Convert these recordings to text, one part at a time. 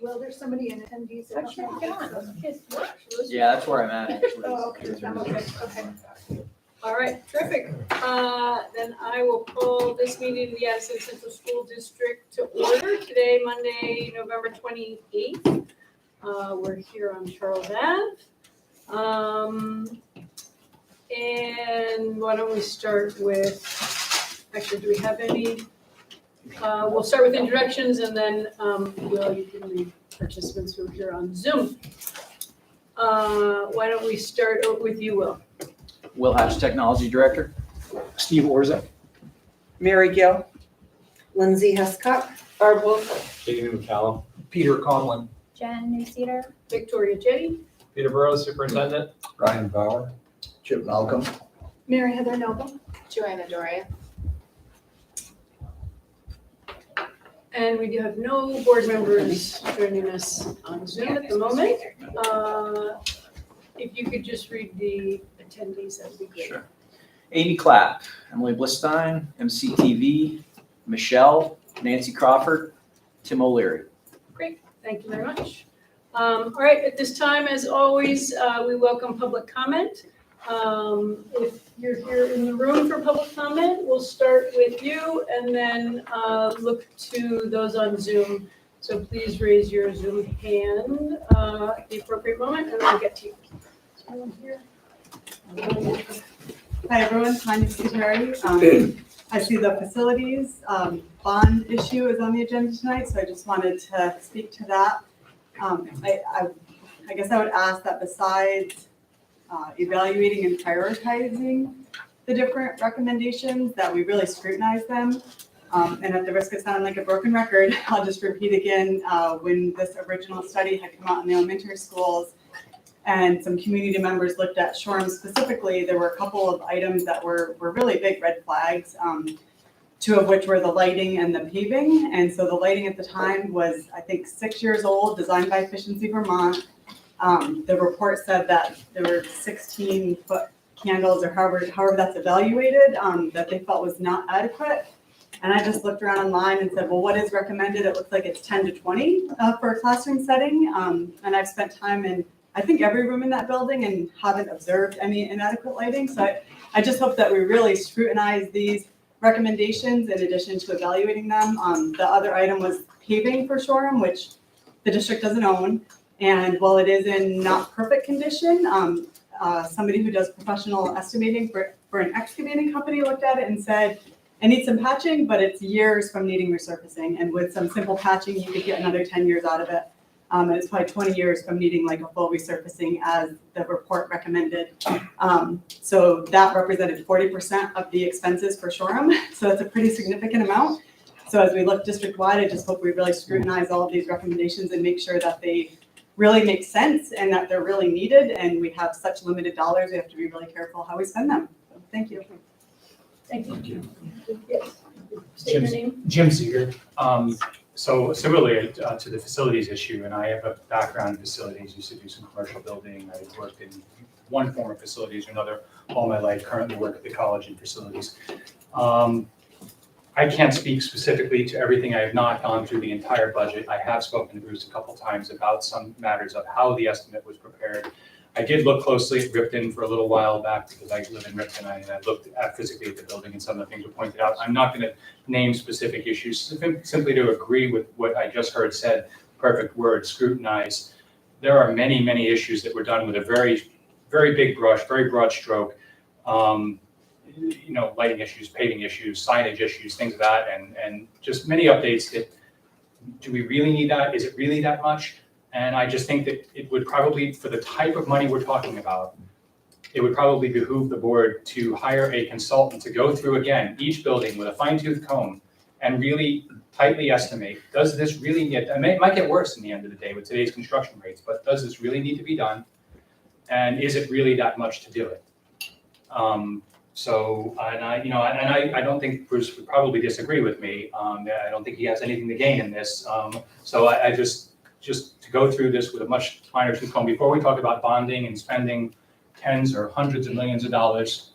Well, there's somebody in attendees. that How'd you don't get know, on? so- Yes. Yeah, that's where I'm at actually. Oh, okay, I'm okay, okay. All right, terrific. Then I will call this meeting of the Addison Central School District to order today, Monday, November 28th. We're here on Charles Ave. And why don't we start with, actually, do we have any? We'll start with introductions and then, Will, you can read participants who are here on Zoom. Why don't we start with you, Will? Will Hatch, Technology Director. Steve Orza. Mary Gill. Lindsay Hescock. Barb Wolf. Jamie McCallum. Peter Conlon. Jen Newceder. Victoria Jetty. Peter Burrows, Superintendent. Ryan Bauer. Chip Malcolm. Mary Heather Noble. Joanna Doria. And we do have no board members joining us on Zoom at the moment. If you could just read the attendees, that would be great. Sure. Amy Clapp, Emily Blistein, MCTV, Michelle, Nancy Crawford, Tim O'Leary. Great, thank you very much. All right, at this time, as always, we welcome public comment. If you're here in the room for public comment, we'll start with you and then look to those on Zoom. So please raise your Zoom hand at the appropriate moment and I'll get to you. Someone here? Hi, everyone. My name is Terry. I see the facilities bond issue is on the agenda tonight, so I just wanted to speak to that. I guess I would ask that besides evaluating and prioritizing the different recommendations, that we really scrutinize them. And at the risk of sounding like a broken record, I'll just repeat again, when this original study had come out in the elementary schools, and some community members looked at Shoreham specifically, there were a couple of items that were really big red flags, two of which were the lighting and the paving. And so the lighting at the time was, I think, 6 years old, designed by Efficiency Vermont. The report said that there were 16-foot candles, or however that's evaluated, that they felt was not adequate. And I just looked around online and said, well, what is recommended? It looks like it's 10 to 20 for a classroom setting. And I've spent time in, I think, every room in that building and haven't observed any inadequate lighting. So I just hope that we really scrutinize these recommendations in addition to evaluating them. The other item was paving for Shoreham, which the district doesn't own. And while it is in not perfect condition, somebody who does professional estimating for an excavating company looked at it and said, it needs some patching, but it's years from needing resurfacing. And with some simple patching, you could get another 10 years out of it. And it's probably 20 years from needing like a full resurfacing as the report recommended. So that represented 40% of the expenses for Shoreham. So that's a pretty significant amount. So as we look district-wide, I just hope we really scrutinize all of these recommendations and make sure that they really make sense and that they're really needed. And we have such limited dollars, we have to be really careful how we spend them. So thank you. Thank you. Yes. State your name. Jim Seeger. So similarly to the facilities issue, and I have a background in facilities, used to do some commercial building. I worked in one form of facilities or another all my life, currently work at the college in facilities. I can't speak specifically to everything. I have not gone through the entire budget. I have spoken to Bruce a couple times about some matters of how the estimate was prepared. I did look closely at Ripton for a little while back because I live in Ripton, and I looked at physically at the building and some of the things were pointed out. I'm not going to name specific issues, simply to agree with what I just heard said, perfect word, scrutinize. There are many, many issues that were done with a very, very big brush, very broad stroke. Lighting issues, paving issues, signage issues, things of that, and just many updates that, do we really need that? Is it really that much? And I just think that it would probably, for the type of money we're talking about, it would probably behoove the board to hire a consultant to go through again each building with a fine-tooth comb and really tightly estimate, does this really get, it might get worse in the end of the day with today's construction rates, but does this really need to be done? And is it really that much to do it? I don't think Bruce would probably disagree with me. I don't think he has anything to gain in this. So I just to go through this with a much finer tooth comb before we talk about bonding and spending tens or hundreds of millions of dollars.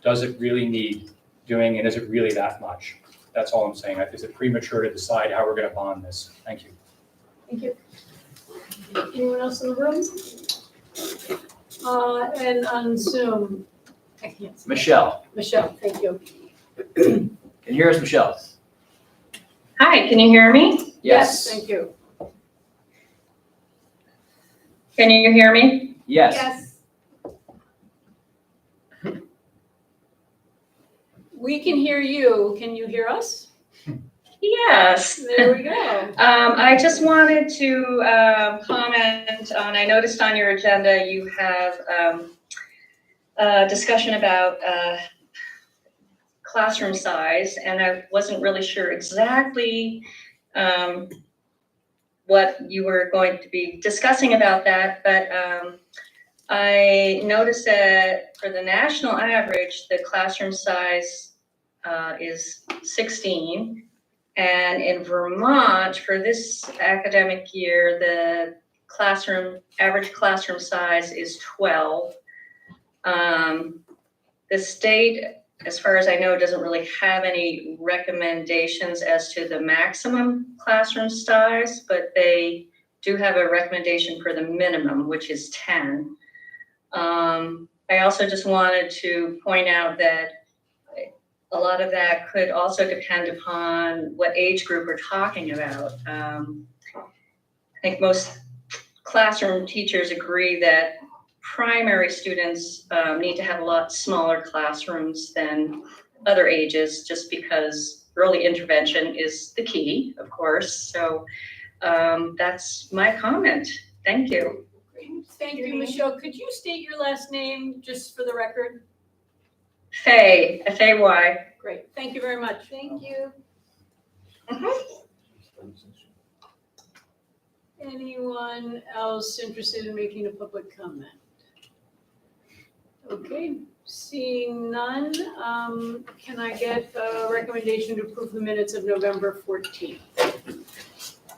Does it really need doing, and is it really that much? That's all I'm saying. Is it premature to decide how we're going to bond this? Thank you. Thank you. Anyone else in the room? And on Zoom, I can't see. Michelle, Michelle, thank you. can you hear us, Michelle? Hi, can you hear me? Yes. Thank you. Can you hear me? Yes. We can hear you. Can you hear us? Yes. There we go. I just wanted to comment on, I noticed on your agenda you have a discussion about classroom size, and I wasn't really sure exactly what you were going to be discussing about that, but I noticed that for the national average, the classroom size is 16. And in Vermont, for this academic year, the average classroom size is 12. The state, as far as I know, doesn't really have any recommendations as to the maximum classroom size, but they do have a recommendation for the minimum, which is 10. I also just wanted to point out that a lot of that could also depend upon what age group we're talking about. I think most classroom teachers agree that primary students need to have a lot smaller classrooms than other ages, just because early intervention is the key, of course. So that's my comment. Thank you. Thank you, Michelle. Could you state your last name just for the record? Faye, F-A-Y. Great. Thank you very much. Thank you. Anyone else interested in making a public comment? Okay, seeing none, can I get a recommendation to approve the minutes of November 14th?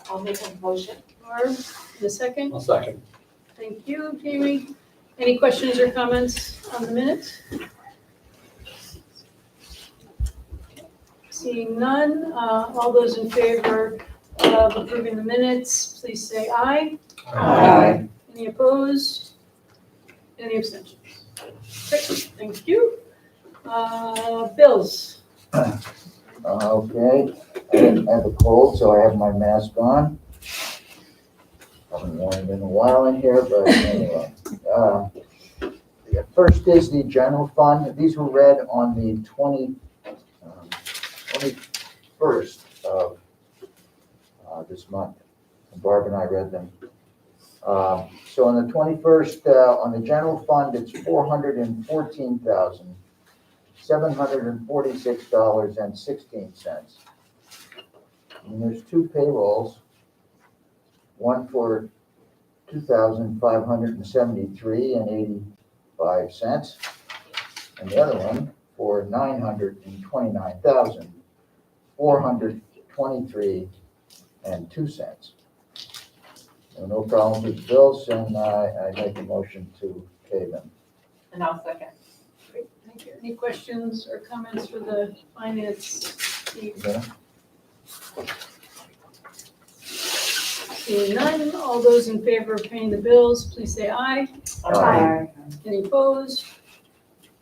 I'll make a motion. Barb, in a second? I'll second. Thank you, Jamie. Any questions or comments on the minutes? Seeing none, all those in favor of approving the minutes, please say aye. Aye. Any opposed? Any abstentions? Great, thank you. Bills. Okay, I have a cold, so I have my mask on. Haven't worn it in a while in here, but anyway. The first is the general fund. These were read on the 21st of this month. Barb and I read them. So on the 21st, on the general fund, it's $414,746.16. And there's two payrolls, one for $2,573.85, and the other one for $929,423.02. No problem with the bills, and I make a motion to pay them. And I'll second. Great, thank you. Any questions or comments for the finance team? Okay? Seeing none, all those in favor of paying the bills, please say aye. Aye. Any opposed?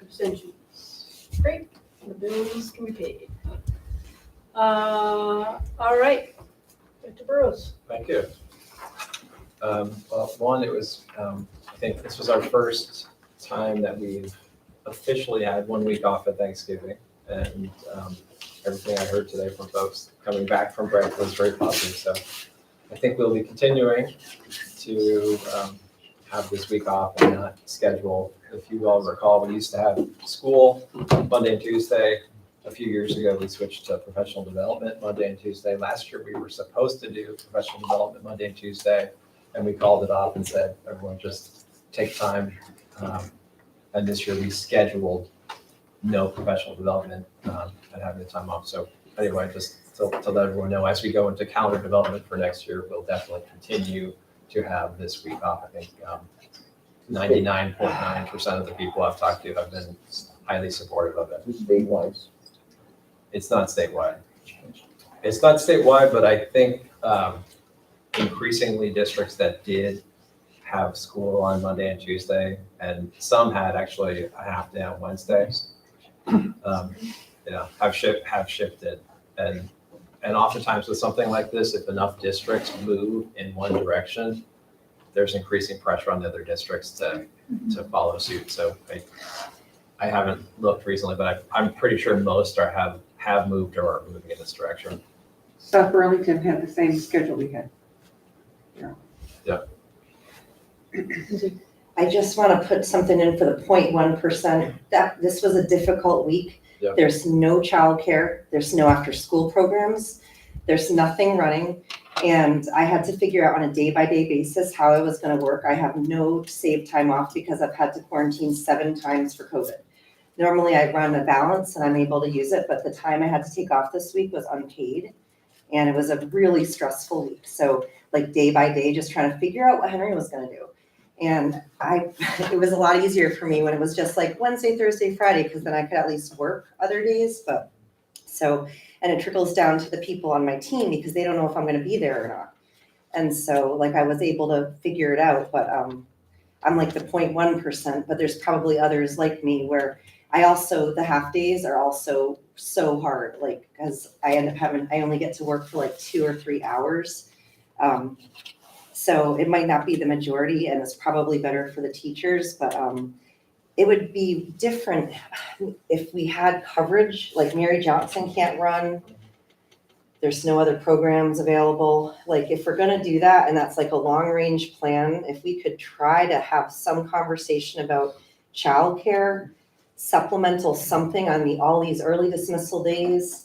Abstentions? Great, the bills can be paid. All right, Dr. Burrows. Thank you. Well, one, it was, I think this was our first time that we've officially had 1 week off at Thanksgiving. And everything I heard today from folks coming back from break was very positive. So I think we'll be continuing to have this week off and not schedule. If you all recall, we used to have school Monday and Tuesday. A few years ago, we switched to professional development Monday and Tuesday. Last year, we were supposed to do professional development Monday and Tuesday, and we called it off and said, everyone just take time. And this year, we scheduled no professional development and having the time off. So anyway, just to let everyone know, as we go into calendar development for next year, we'll definitely continue to have this week off. I think 99.9% of the people I've talked to have been highly supportive of it. Statewide. It's not statewide. It's not statewide, but I think increasingly districts that did have school on Monday and Tuesday, and some had actually a half day on Wednesdays. Have shifted. And oftentimes with something like this, if enough districts move in one direction, there's increasing pressure on the other districts to follow suit. So I haven't looked recently, but I'm pretty sure most have moved or are moving in this direction. South Burlington had the same schedule we had. I just want to put something in for the 0.1%. That this was a difficult week. Yep. There's no childcare. There's no after-school programs. There's nothing running. And I had to figure out on a day-by-day basis how I was going to work. I have no saved time off because I've had to quarantine 7 times for COVID. Normally I run a balance and I'm able to use it, but the time I had to take off this week was unpaid. And it was a really stressful week. So like day by day, just trying to figure out what Henry was going to do. And it was a lot easier for me when it was just like Wednesday, Thursday, Friday, because then I could at least work other days. And it trickles down to the people on my team because they don't know if I'm going to be there or not. And so like I was able to figure it out, but I'm like the 0.1%, but there's probably others like me where the half days are also so hard, like, because I only get to work for like 2 or 3 hours. So it might not be the majority and it's probably better for the teachers, but it would be different if we had coverage, like Mary Johnson can't run. There's no other programs available. Like if we're gonna do that, and that's like a long range plan, if we could try to have some conversation about childcare, supplemental something on all these early dismissal days.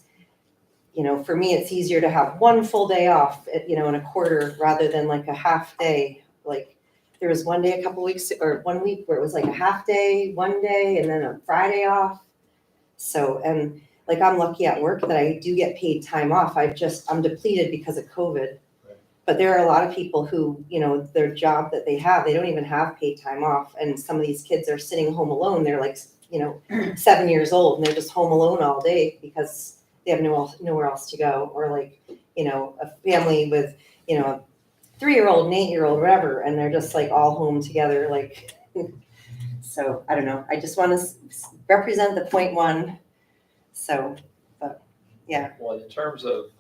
For me, it's easier to have one full day off, in a quarter rather than like a half day. Like there was one day, a couple weeks, or 1 week where it was like a half day, one day, and then a Friday off. So, and like I'm lucky at work that I do get paid time off. I'm depleted because of COVID. Right. But there are a lot of people who, their job that they have, they don't even have paid time off. And some of these kids are sitting home alone. They're like, 7 years old and they're just home alone all day because they have nowhere else to go. Or like, a family with, a 3-year-old and 8-year-old, whatever, and they're just like all home together. Like, so I don't know. I just want to represent the 0.1. So, but yeah. Well, in terms of,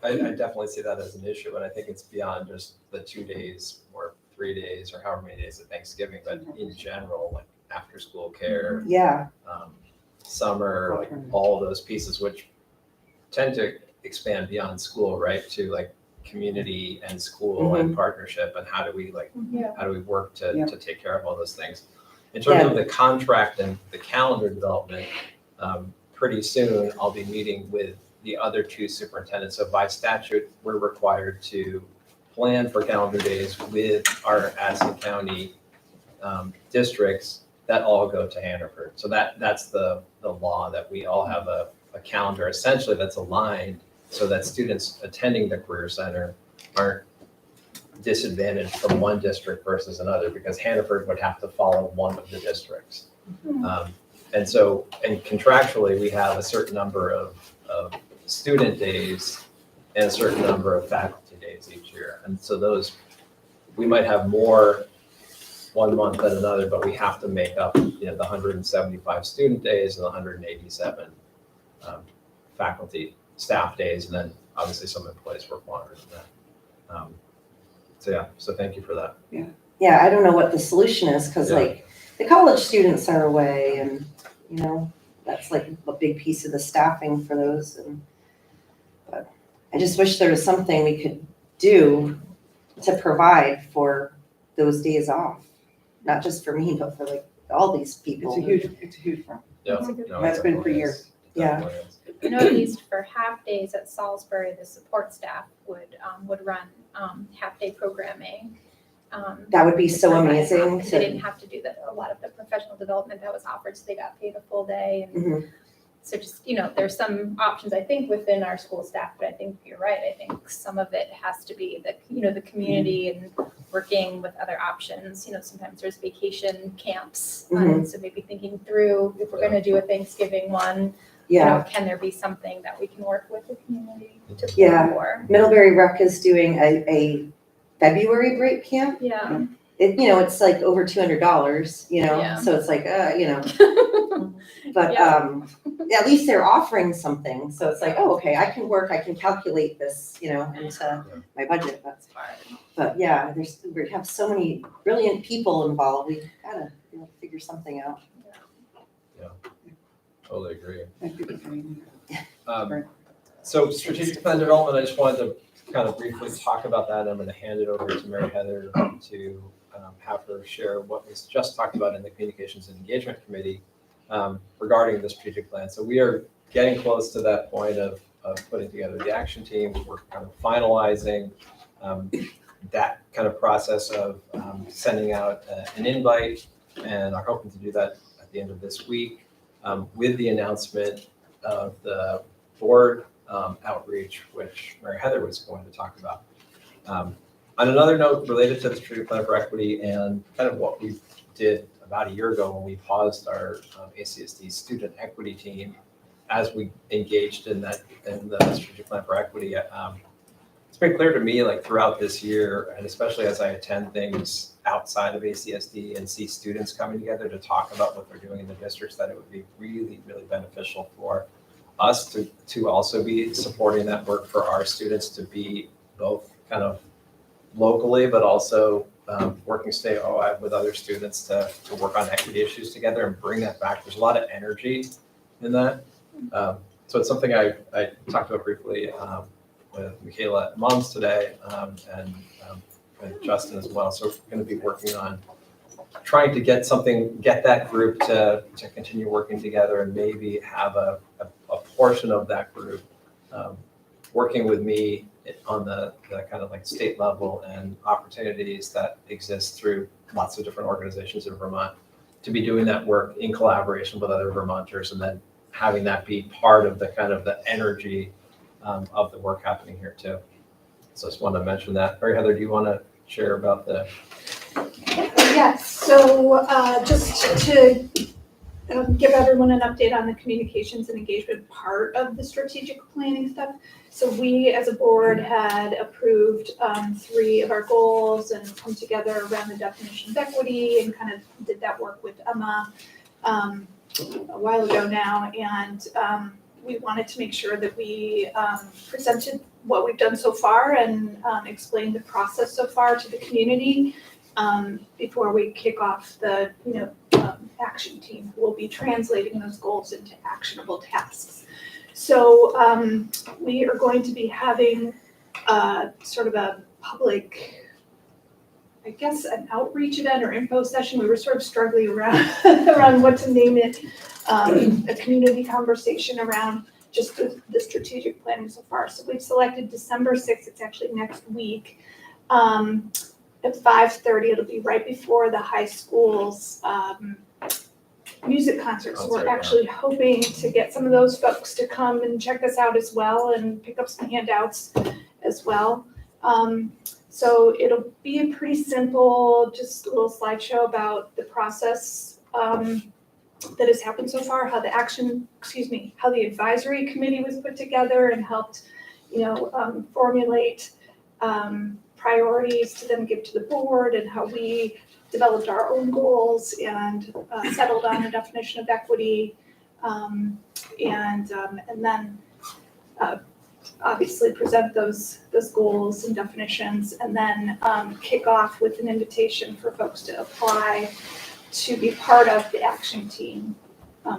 I definitely see that as an issue, and I think it's beyond just the 2 days or 3 days or however many days of Thanksgiving, but in general, like after school care, Yeah. Summer, like all those pieces, which tend to expand beyond school, right? To like community and school and partnership, and how do we work to take care of all those things. In terms of the contract and the calendar development, pretty soon I'll be meeting with the other 2 superintendents. So by statute, we're required to plan for calendar days with our Addison County districts that all go to Hannaford. So that's the law, that we all have a calendar essentially that's aligned so that students attending the Career Center aren't disadvantaged from one district versus another, because Hannaford would have to follow one of the districts. And contractually, we have a certain number of student days and a certain number of faculty days each year. And so we might have more one month than another, but we have to make up the 175 student days and the 187 faculty staff days, and then obviously some employees work longer than that. So thank you for that. Yeah, I don't know what the solution is because like the college students are away and that's like a big piece of the staffing for those. But I just wish there was something we could do to provide for those days off. Not just for me, but for like all these people. It's a huge problem. Yeah, Has been for years. Yeah. I know at least for half days at Salisbury, the support staff would run half-day programming. That would be so amazing. They didn't have to do a lot of the professional development that was offered, so they got paid a full day. And so just, there's some options, I think, within our school staff, but I think you're right. I think some of it has to be the community and working with other options. Sometimes there's vacation camps. So maybe thinking through if we're going to do a Thanksgiving one, You know, Yeah, can there be something that we can work with the community to Yeah. plan for? Middlebury Rec is doing a February break camp. Yeah. It's like over $200, Yeah. so it's like, but, Yeah. at least they're offering something, so it's like, oh, okay, I can calculate this, into my budget, but yeah, we have so many brilliant people involved, we gotta, figure something out. Totally agree. Thank you for saying So strategic plan development, I just wanted to kind of briefly talk about that. I'm going to hand it over to Mary Heather to have her share what was just talked about in the Communications and Engagement Committee regarding the strategic plan. So we are getting close to that point of putting together the action teams. We're kind of finalizing that kind of process of sending out an invite, and are hoping to do that at the end of this week with the announcement of the board outreach, which Mary Heather was going to talk about. On another note related to the strategic plan for equity and kind of what we did about a year ago when we paused our ACSD student equity team as we engaged in the strategic plan for equity, it's been clear to me like throughout this year, and especially as I attend things outside of ACSD and see students coming together to talk about what they're doing in the districts, that it would be really, really beneficial for us to also be supporting that work for our students to be both kind of locally, but also working statewide with other students to work on equity issues together and bring that back. There's a lot of energy in that. So it's something I talked about briefly with Michaela at Moms today and with Justin as well. So we're going to be working on trying to get that group to continue working together and maybe have a portion of that group working with me on the kind of like state level and opportunities that exist through lots of different organizations in Vermont to be doing that work in collaboration with other Vermonters, and then having that be part of the kind of the energy of the work happening here too. So I just wanted to mention that. Mary Heather, do you want to share about the? Yes, so just to give everyone an update on the communications and engagement part of the strategic planning stuff. So we, as a board, had approved 3 of our goals and come together around the definition of equity and kind of did that work with Emma a while ago now. And we wanted to make sure that we presented what we've done so far and explained the process so far to the community before we kick off the action team who will be translating those goals into actionable tasks. So we are going to be having sort of a public, I guess, an outreach event or info session. We were sort of struggling around what to name it, a community conversation around just the strategic planning so far. So we've selected December 6th, it's actually next week. At 5:30, it'll be right before the high school's music concert. So we're actually hoping to get some of those folks to come and check us out as well and pick up some handouts as well. So it'll be a pretty simple, just a little slideshow about the process that has happened so far, how the advisory committee was put together and helped, formulate priorities to then give to the board, and how we developed our own goals and settled on a definition of equity, and then obviously present those goals and definitions, and then kick off with an invitation for folks to apply to be part of the action team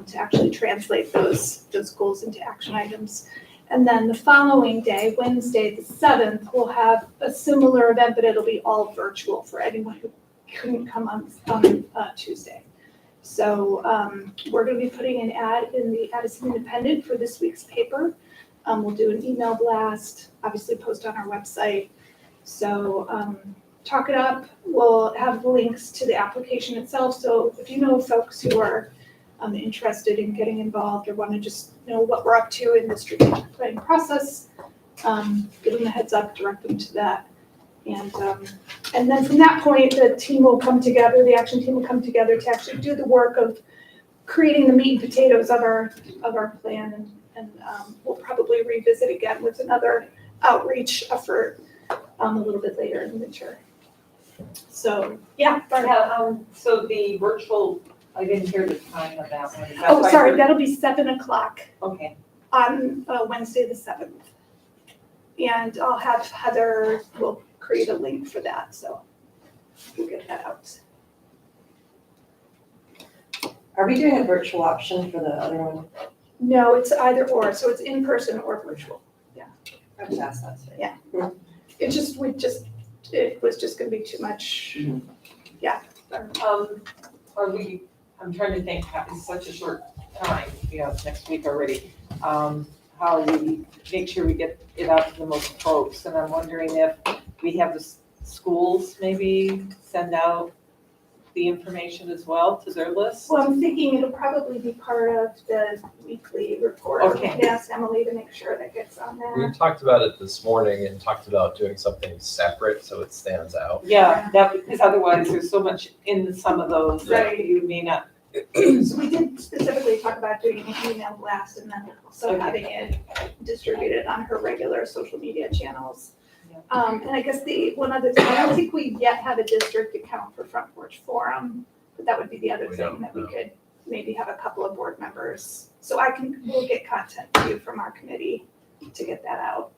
to actually translate those goals into action items. And then the following day, Wednesday the 7th, we'll have a similar event, but it'll be all virtual for anyone who couldn't come on Tuesday. So we're going to be putting an ad in the Addison Independent for this week's paper. We'll do an email blast, obviously post on our website. So talk it up. We'll have links to the application itself. So if you know folks who are interested in getting involved or want to just know what we're up to in the strategic planning process, give them a heads up, direct them to that. And then from that point, the team will come together, the action team will come together to actually do the work of creating the meat and potatoes of our plan, and we'll probably revisit again with another outreach effort a little bit later in the winter. So, yeah, Barb. So the virtual, I didn't hear the time of that one. Is that Oh, why sorry, we're- that'll be 7:00 Okay, on Wednesday, the 7th. And I'll have Heather, will create a link for that, so we'll get that out. Are we doing a virtual option for the other one? No, it's either or, so it's in person or virtual. I was asked that today. It was just gonna be too much. are we, I'm trying to think, it's such a short time, next week already. How we make sure we get it out to the most folks, and I'm wondering if we have the schools maybe send out the information as well to their list? Well, I'm thinking it'll probably be part of the weekly report. Okay. Ask Emily to make sure that gets on there. We talked about it this morning and talked about doing something separate so it stands out. Yeah, that, because otherwise there's so much in some of those that Right. you may not. So we did specifically talk about doing an email blast and then also Okay. having it distributed on her regular social media channels. Yeah. And I guess the one other thing, I don't think we yet have a district account for Front Porch Forum, but that would be the other We thing don't, that we no. could maybe have a couple of board members. So we'll get content to you from our committee to get that out.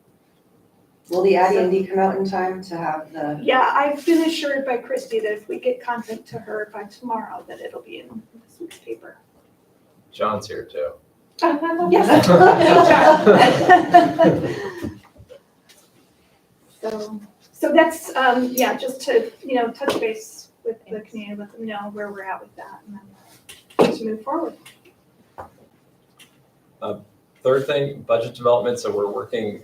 Will the AD&D come out in time to have the, Yeah, I've been assured by Christy that if we get content to her by tomorrow, that it'll be in this week's paper. John's here too. Yes. So that's, just to, touch base with the community, let them know where we're at with that and then to move forward. Third thing, budget development. So we're working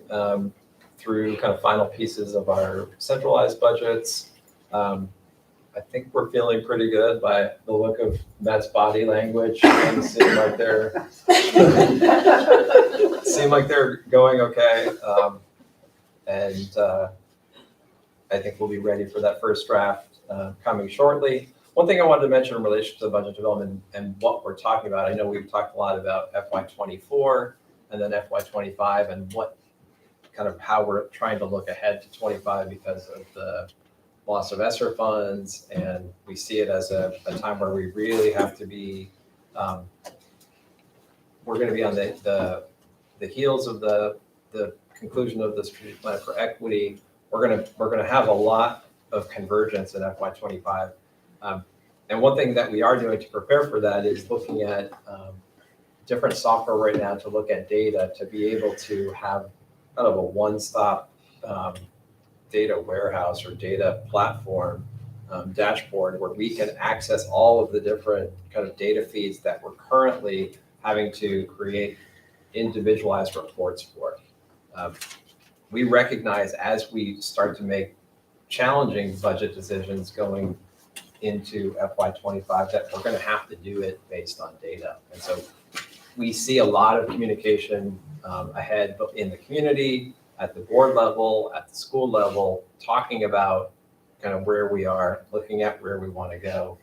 through kind of final pieces of our centralized budgets. I think we're feeling pretty good by the look of Matt's body language. And seem like they're going okay. And I think we'll be ready for that first draft coming shortly. One thing I wanted to mention in relation to the budget development and what we're talking about, I know we've talked a lot about FY24 and then FY25 and what kind of how we're trying to look ahead to 25 because of the loss of ESSER funds, and we see it as a time where we really have to be, we're going to be on the heels of the conclusion of the strategic plan for equity. We're gonna have a lot of convergence in FY25, and one thing that we are doing to prepare for that is looking at different software right now to look at data to be able to have kind of a one-stop data warehouse or data platform dashboard where we can access all of the different kind of data feeds that we're currently having to create individualized reports for. We recognize as we start to make challenging budget decisions going into FY25 that we're going to have to do it based on data. And so we see a lot of communication ahead, but in the community, at the board level, at the school level, talking about kind of where we are, looking at where we want to go.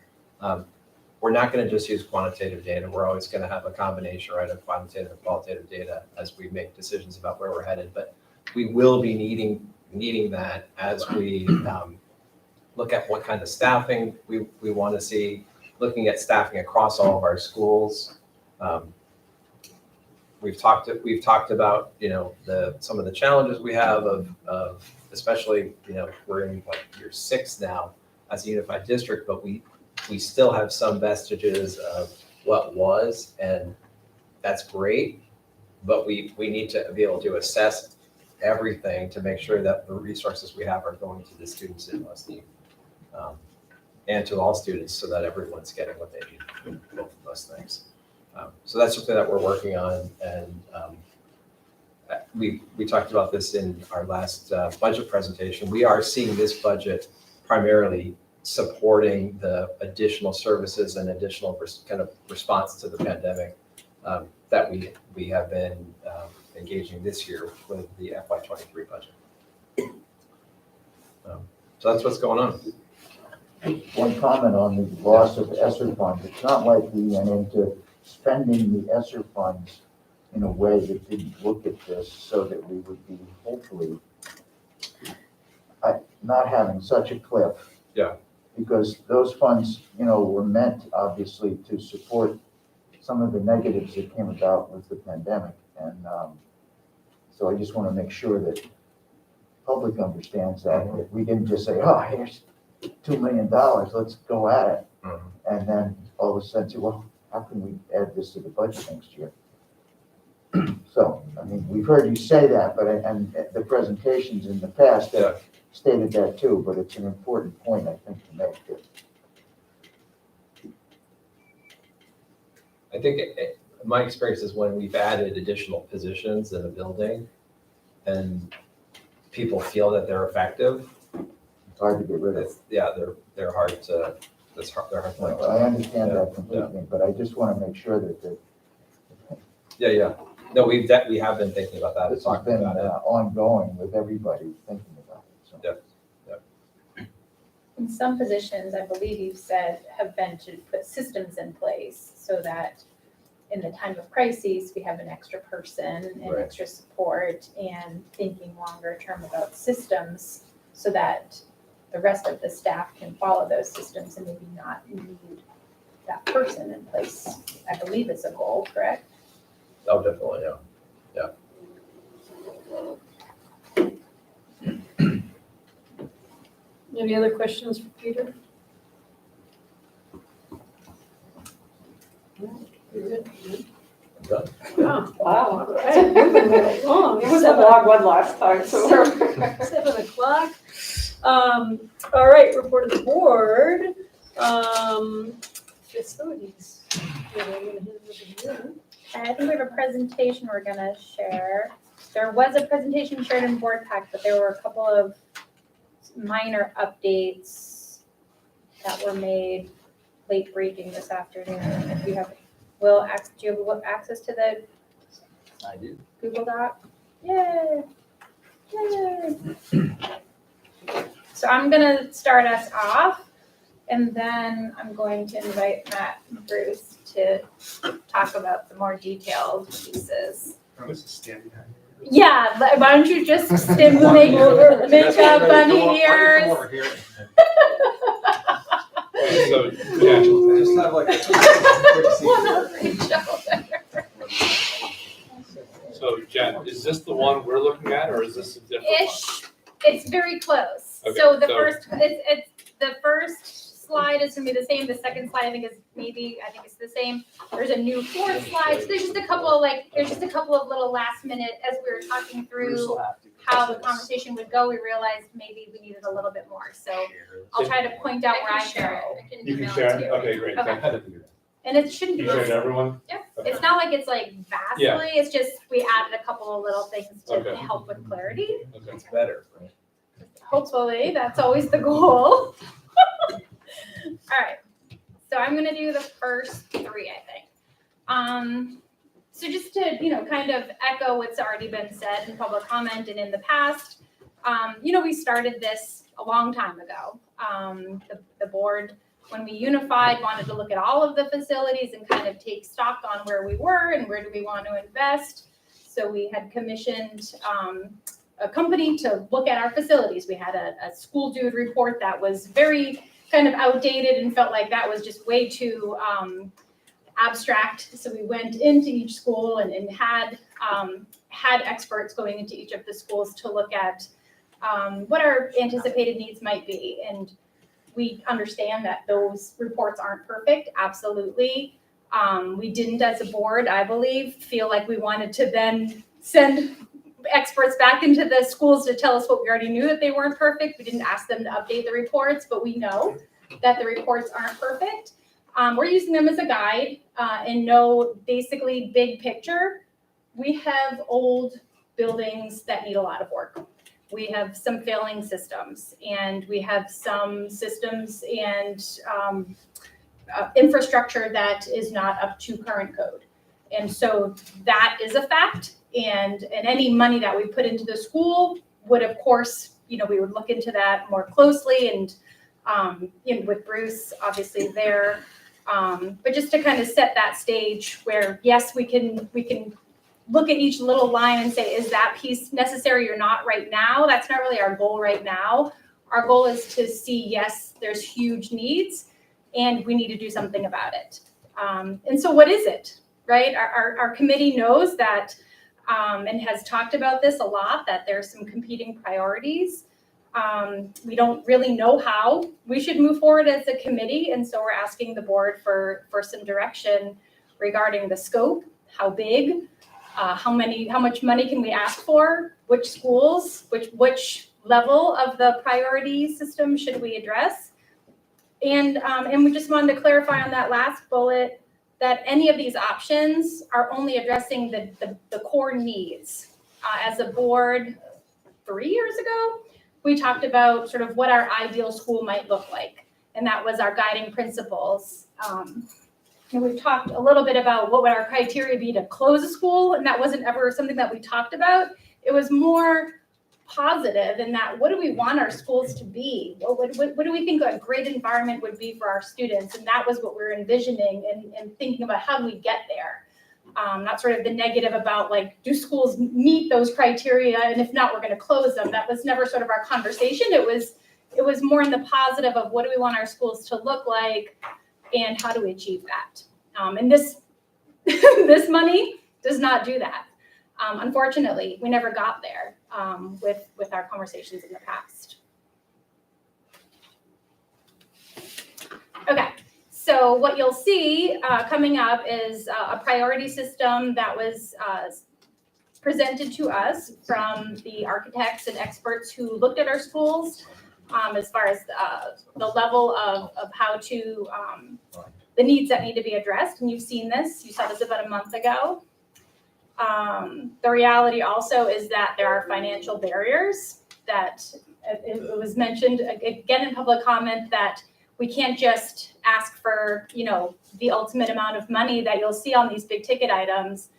We're not going to just use quantitative data. We're always going to have a combination, right, of quantitative and qualitative data as we make decisions about where we're headed. But we will be needing that as we look at what kind of staffing we want to see, looking at staffing across all of our schools. We've talked about, some of the challenges we have of especially, we're in year 6 now as a unified district, but we still have some vestiges of what was, and that's great. But we need to be able to assess everything to make sure that the resources we have are going to the students in most need. And to all students so that everyone's getting what they need, both of those things. So that's something that we're working on, and we talked about this in our last budget presentation. We are seeing this budget primarily supporting the additional services and additional kind of response to the pandemic that we have been engaging this year with the FY23 budget. So that's what's going on. One comment on the loss of ESSER funds. It's not like we went into spending the ESSER funds in a way that didn't look at this so that we would be hopefully not having such a cliff. Yeah. Because those funds, were meant obviously to support some of the negatives that came about with the pandemic. And so I just want to make sure that public understands that we didn't just say, oh, here's $2 million, let's go at it. And then all of a sudden say, well, how can we add this to the budget next year? So, I mean, we've heard you say that, but, and the presentations in the past have stated that too, but it's an important point, I think, to make that. I think my experience is when we've added additional positions in a building and people feel that they're effective, It's hard to get rid of. they're hard to, they're hard to. I understand that completely, but I just want to make sure that Yeah. No, we have been thinking about that and this has talking been about it. ongoing with everybody thinking about it, so. In some positions, I believe you've said, have been to put systems in place so that in the time of crises, we have an extra person and Right. extra support and thinking longer term about systems so that the rest of the staff can follow those systems and maybe not need that person in place. I believe is a goal, correct? Oh, definitely, yeah. Any other questions for Peter? You're good? I'm done. Wow. Wow. All right, moving right along. It was a long one last time, so we're. 7:00. All right, report of the board. Facilities. Yeah, I'm gonna hand it over to you. I think we have a presentation we're gonna share. There was a presentation shared in board pack, but there were a couple of minor updates that were made late breaking this afternoon. If you have, do you have access to the I do. Google Doc? Yay! Yay! So I'm gonna start us off, and then I'm going to invite Matt and Bruce to talk about the more detailed pieces. Oh, this is standing behind you. Yeah, why don't you just make up bunny ears? So, yeah, Just have like One over each shoulder. So Jen, is this the one we're looking at, or is this a different one? Ish, it's very close. Okay, So the so- first, it's, the first slide is gonna be the same, the second slide I think it's the same. There's a new fourth slide, so there's just a couple of little last minute, as we were talking through how the conversation would go, we realized maybe we needed a little bit more, so I'll try to point out where I go. You can share it? Okay, great. Okay. And it shouldn't be. You shared everyone? It's not like it's like vastly, Yeah. it's just we added a couple of little things to Okay. help with clarity. Okay. It's better, right? Hopefully, that's always the goal. All right, so I'm gonna do the first three, I think. So just to, kind of echo what's already been said in public comment and in the past, we started this a long time ago. The board, when we unified, wanted to look at all of the facilities and kind of take stock on where we were and where do we want to invest. So we had commissioned a company to look at our facilities. We had a school dude report that was very kind of outdated and felt like that was just way too abstract. So we went into each school and had experts going into each of the schools to look at what our anticipated needs might be. And we understand that those reports aren't perfect, absolutely. We didn't, as a board, I believe, feel like we wanted to then send experts back into the schools to tell us what we already knew, that they weren't perfect. We didn't ask them to update the reports, but we know that the reports aren't perfect. We're using them as a guide and know basically big picture. We have old buildings that need a lot of work. We have some failing systems, and we have some systems and infrastructure that is not up to current code. And so that is a fact. And any money that we put into the school would, of course, we would look into that more closely. And with Bruce, obviously there, But just to kind of set that stage where, yes, we can look at each little line and say, is that piece necessary or not right now? That's not really our goal right now. Our goal is to see, yes, there's huge needs and we need to do something about it. And so what is it, right? Our committee knows that and has talked about this a lot, that there's some competing priorities. We don't really know how we should move forward as a committee, and so we're asking the board for some direction regarding the scope, how big, how much money can we ask for, which schools, which level of the priority system should we address, and we just wanted to clarify on that last bullet that any of these options are only addressing the core needs. As a board 3 years ago, we talked about sort of what our ideal school might look like. And that was our guiding principles. And we've talked a little bit about what would our criteria be to close a school. And that wasn't ever something that we talked about. It was more positive in that, what do we want our schools to be? What do we think a great environment would be for our students? And that was what we're envisioning and thinking about how do we get there. Not sort of the negative about like, do schools meet those criteria? And if not, we're going to close them. That was never sort of our conversation. It was more in the positive of what do we want our schools to look like and how do we achieve that? And this, this money does not do that. Unfortunately, we never got there with our conversations in the past. Okay. So what you'll see coming up is a priority system that was presented to us from the architects and experts who looked at our schools as far as the level of how to, the needs that need to be addressed. And you've seen this, you saw this about a month ago. The reality also is that there are financial barriers that it was mentioned again in public comment that we can't just ask for, you know, the ultimate amount of money that you'll see on these big ticket items.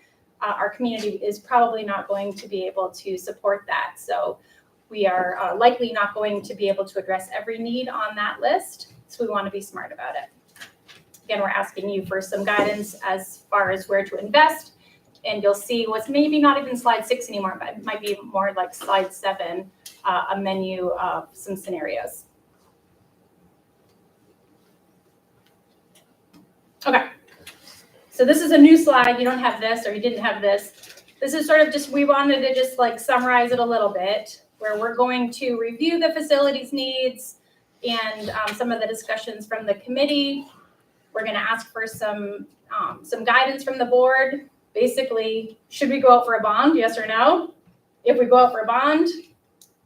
Our community is probably not going to be able to support that. So we are likely not going to be able to address every need on that list. So we want to be smart about it. Again, we're asking you for some guidance as far as where to invest. And you'll see what's maybe not even slide 6 anymore, but it might be more like slide 7, a menu of some scenarios. Okay, so this is a new slide. You don't have this or you didn't have this. This is sort of just, we wanted to just like summarize it a little bit, where we're going to review the facilities needs and some of the discussions from the committee. We're going to ask for some guidance from the board. Basically, should we go out for a bond, yes or no? If we go out for a bond,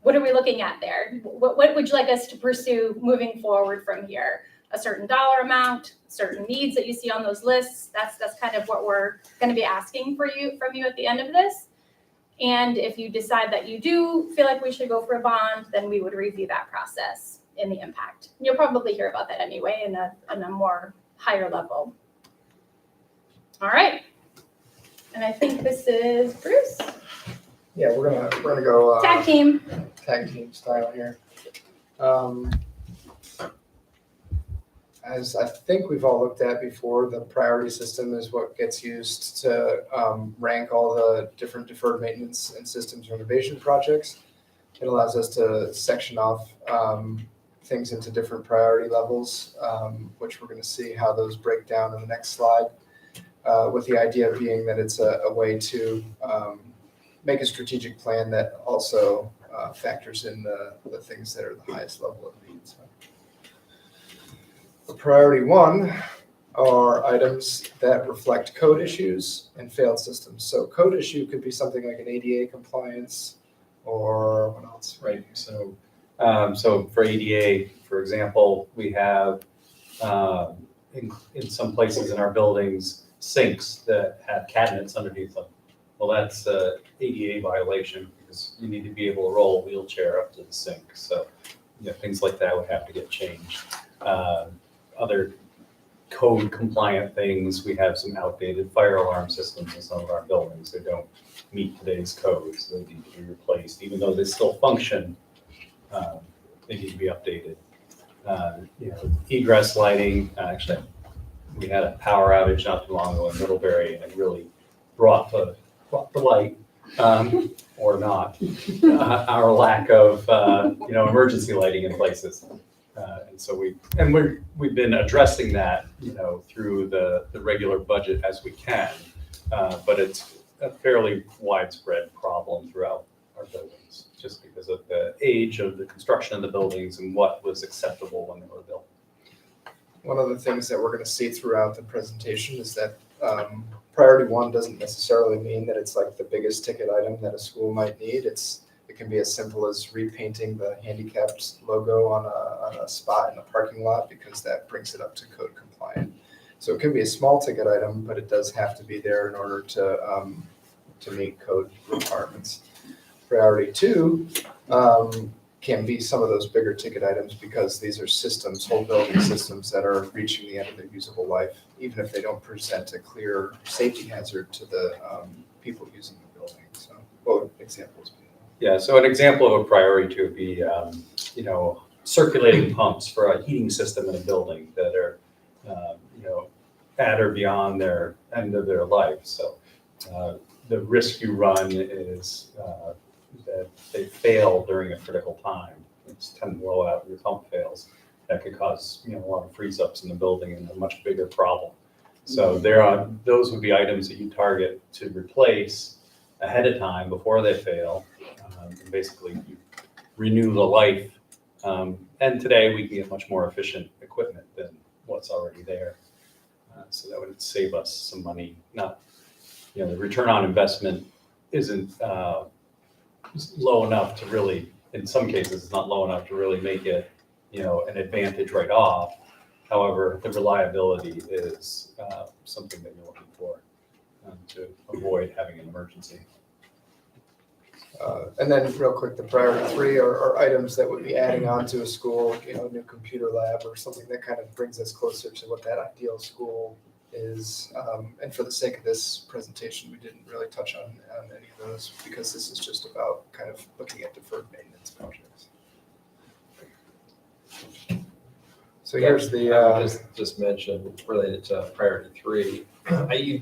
what are we looking at there? What would you like us to pursue moving forward from here? A certain dollar amount, certain needs that you see on those lists. That's kind of what we're going to be asking from you at the end of this. And if you decide that you do feel like we should go for a bond, then we would review that process in the impact. You'll probably hear about that anyway in a more higher level. All right. And I think this is Bruce. Yeah, we're gonna go Tag team. tag team style here. As I think we've all looked at before, the priority system is what gets used to rank all the different deferred maintenance and systems renovation projects. It allows us to section off things into different priority levels, which we're going to see how those break down in the next slide. With the idea being that it's a way to make a strategic plan that also factors in the things that are the highest level of needs. The priority 1 are items that reflect code issues and failed systems. So code issue could be something like an ADA compliance or what else? Right, so for ADA, for example, we have in some places in our buildings, sinks that have cabinets underneath them. Well, that's a ADA violation because you need to be able to roll a wheelchair up to the sink. So, you know, things like that would have to get changed. Other code compliant things, we have some outdated fire alarm systems in some of our buildings that don't meet today's codes. They need to be replaced, even though they still function. They need to be updated. You know, egress lighting, actually, we had a power outage not too long ago in Middlebury, and it really brought the light, or not, our lack of, emergency lighting in places. And so we've been addressing that, through the regular budget as we can. But it's a fairly widespread problem throughout our buildings, just because of the age of the construction of the buildings and what was acceptable when they were built. One of the things that we're going to see throughout the presentation is that priority one doesn't necessarily mean that it's like the biggest ticket item that a school might need. It can be as simple as repainting the handicapped logo on a spot in the parking lot, because that brings it up to code compliant. So it can be a small ticket item, but it does have to be there in order to meet code requirements. Priority two can be some of those bigger ticket items, because these are systems, whole building systems that are reaching the end of their usable life, even if they don't present a clear safety hazard to the people using the building. So what would examples be? Yeah, so an example of a priority two would be, circulating pumps for a heating system in a building that are, at or beyond their end of their life. So the risk you run is that they fail during a critical time. It's 10 blowout, your pump fails. That could cause, a lot of freeze ups in the building and a much bigger problem. So those would be items that you target to replace ahead of time before they fail. And basically you renew the life. And today we can get much more efficient equipment than what's already there. So that would save us some money. Not, the return on investment isn't low enough to really, in some cases, it's not low enough to really make it, an advantage right off. However, the reliability is something that you're looking for to avoid having an emergency. And then real quick, the priority three are items that would be adding on to a school, a new computer lab or something that kind of brings us closer to what that ideal school is. And for the sake of this presentation, we didn't really touch on any of those, because this is just about kind of looking at deferred maintenance projects. So here's the just mentioned related to priority three.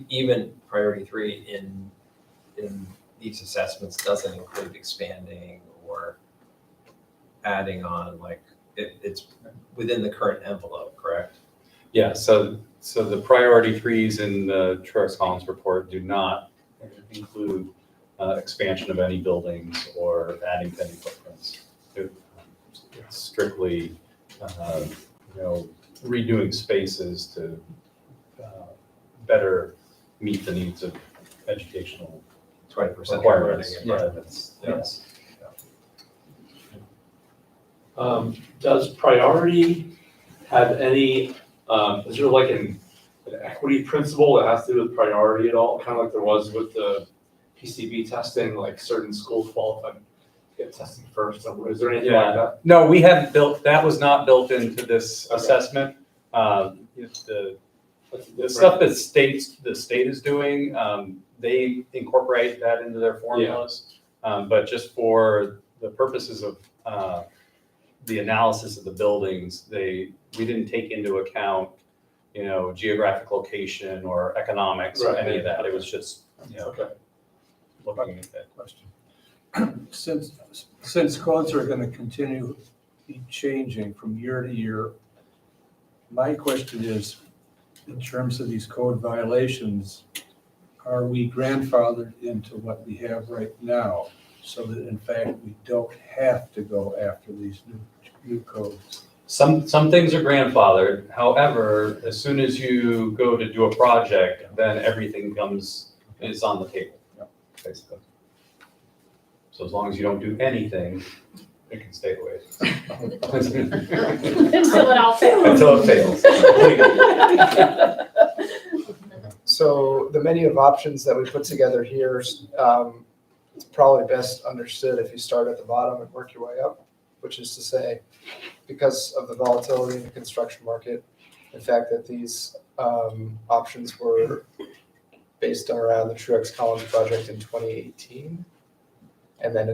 Even priority three in these assessments doesn't include expanding or adding on, like it's within the current envelope, correct? Yeah, so the priority threes in the Truex-Collins report do not include expansion of any buildings or adding to any footprints. It's strictly, redoing spaces to better meet the needs of educational 20% requirements. running Yes. Does priority have any, is there like an equity principle that has to do with priority at all? Kind of like there was with the PCB testing, like certain schools qualify to get testing first. Is there anything like that? No, we haven't that was not built into this assessment. The stuff that the state is doing, they incorporate that into their formulas. But just for the purposes of the analysis of the buildings, we didn't take into account, geographic location or economics or any of that. It was just, looking at that question. Since codes are going to continue changing from year to year, my question is, in terms of these code violations, are we grandfathered into what we have right now, so that in fact we don't have to go after these new codes? Some things are grandfathered. However, as soon as you go to do a project, then everything is on the table, basically. So as long as you don't do anything, it can stay away. Until it all fails. Until it fails. So the menu of options that we put together here, it's probably best understood if you start at the bottom and work your way up, which is to say, because of the volatility in the construction market, the fact that these options were based around the Truex-Collins project in 2018, and then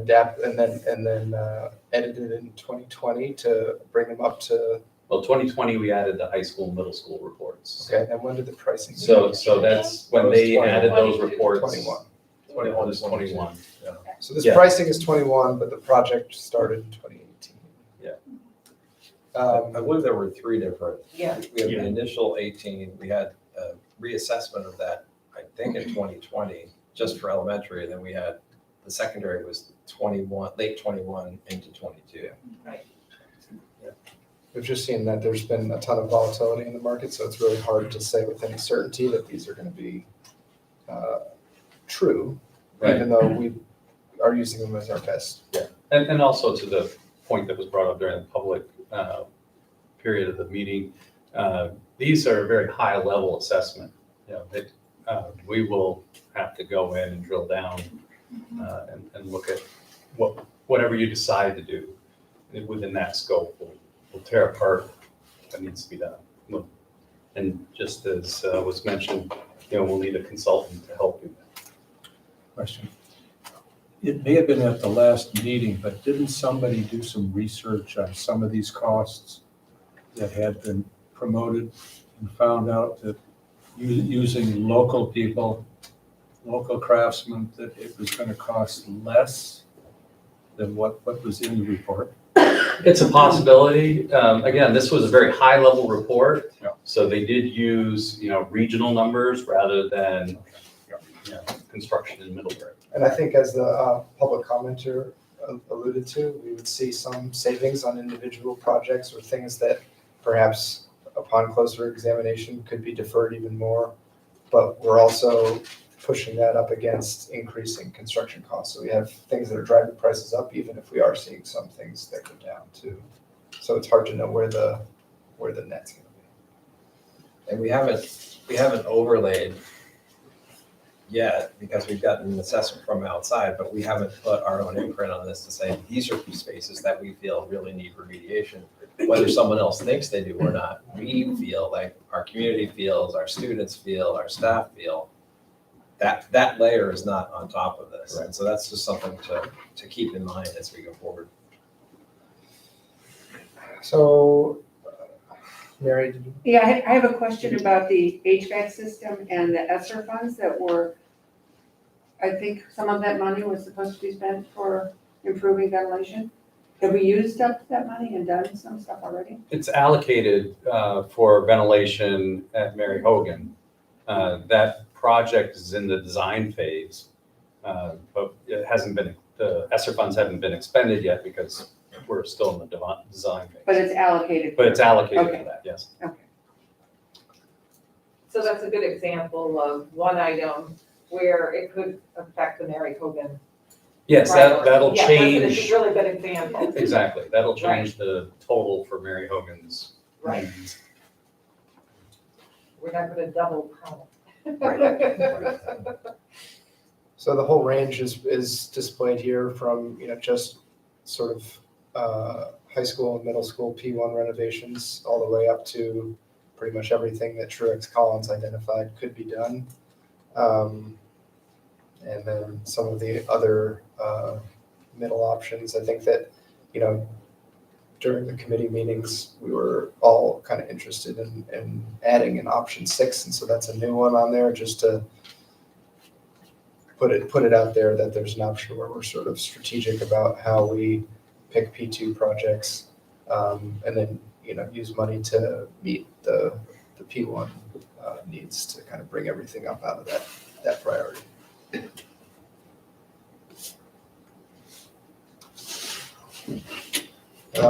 edited in 2020 to bring them up to Well, 2020, we added the high school, middle school reports. Okay, and when did the pricing? So that's when they 21. added those reports. 21. 21 is 21. So this Yeah. pricing is 21, but the project started in 2018. Yeah. I believe there were three different. Yeah. We had Yeah. the initial 18, we had a reassessment of that, I think in 2020, just for elementary, and then we had, the secondary was 21, late 21 into 22. We've just seen that there's been a ton of volatility in the market, so it's really hard to say with any certainty that these are going to be true, Right. even though we are using them as our best. Yeah, and also to the point that was brought up during the public period of the meeting, these are a very high level assessment. You know, we will have to go in and drill down and look at whatever you decide to do within that scope. We'll tear apart what needs to be done. Look, and just as was mentioned, we'll need a consultant to help you. Question. It may have been at the last meeting, but didn't somebody do some research on some of these costs that had been promoted and found out that using local people, local craftsmen, that it was going to cost less than what was in the report? It's a possibility. Again, this was a very high level report. Yeah. So they did use, regional numbers rather than, construction in Middlebury. And I think as the public commenter alluded to, we would see some savings on individual projects or things that perhaps upon closer examination could be deferred even more. But we're also pushing that up against increasing construction costs. So we have things that are driving prices up, even if we are seeing some things that go down too. So it's hard to know where the net's gonna be. And we haven't overlaid yet because we've gotten an assessment from outside, but we haven't put our own imprint on this to say, these are spaces that we feel really need remediation. Whether someone else thinks they do or not, we feel like our community feels, our students feel, our staff feel, that layer is not on top of this. And so that's just something to keep in mind as we go forward. So, Mary, did you? Yeah, I have a question about the HVAC system and the ESSER funds that were, I think some of that money was supposed to be spent for improving ventilation. Have we used up that money and done some stuff already? It's allocated for ventilation at Mary Hogan. That project is in the design phase, but it hasn't been, the ESSER funds haven't been expended yet because we're still in the design phase. But it's allocated. But it's allocated Okay. for that, yes. Okay. So that's a good example of one item where it could affect the Mary Hogan. Yes, priority. that'll Yeah, change. That's a really good example. Exactly, that'll change the total for Mary Hogan's. Right. needs. We're not gonna double count. So the whole range is displayed here from, just sort of high school and middle school P1 renovations all the way up to pretty much everything that Truex Collins identified could be done. And then some of the other middle options, I think that, during the committee meetings, we were all kind of interested in adding an option 6. And so that's a new one on there just to put it out there that there's an option where we're sort of strategic about how we pick P2 projects, and then, use money to meet the P1 needs to kind of bring everything up out of that priority.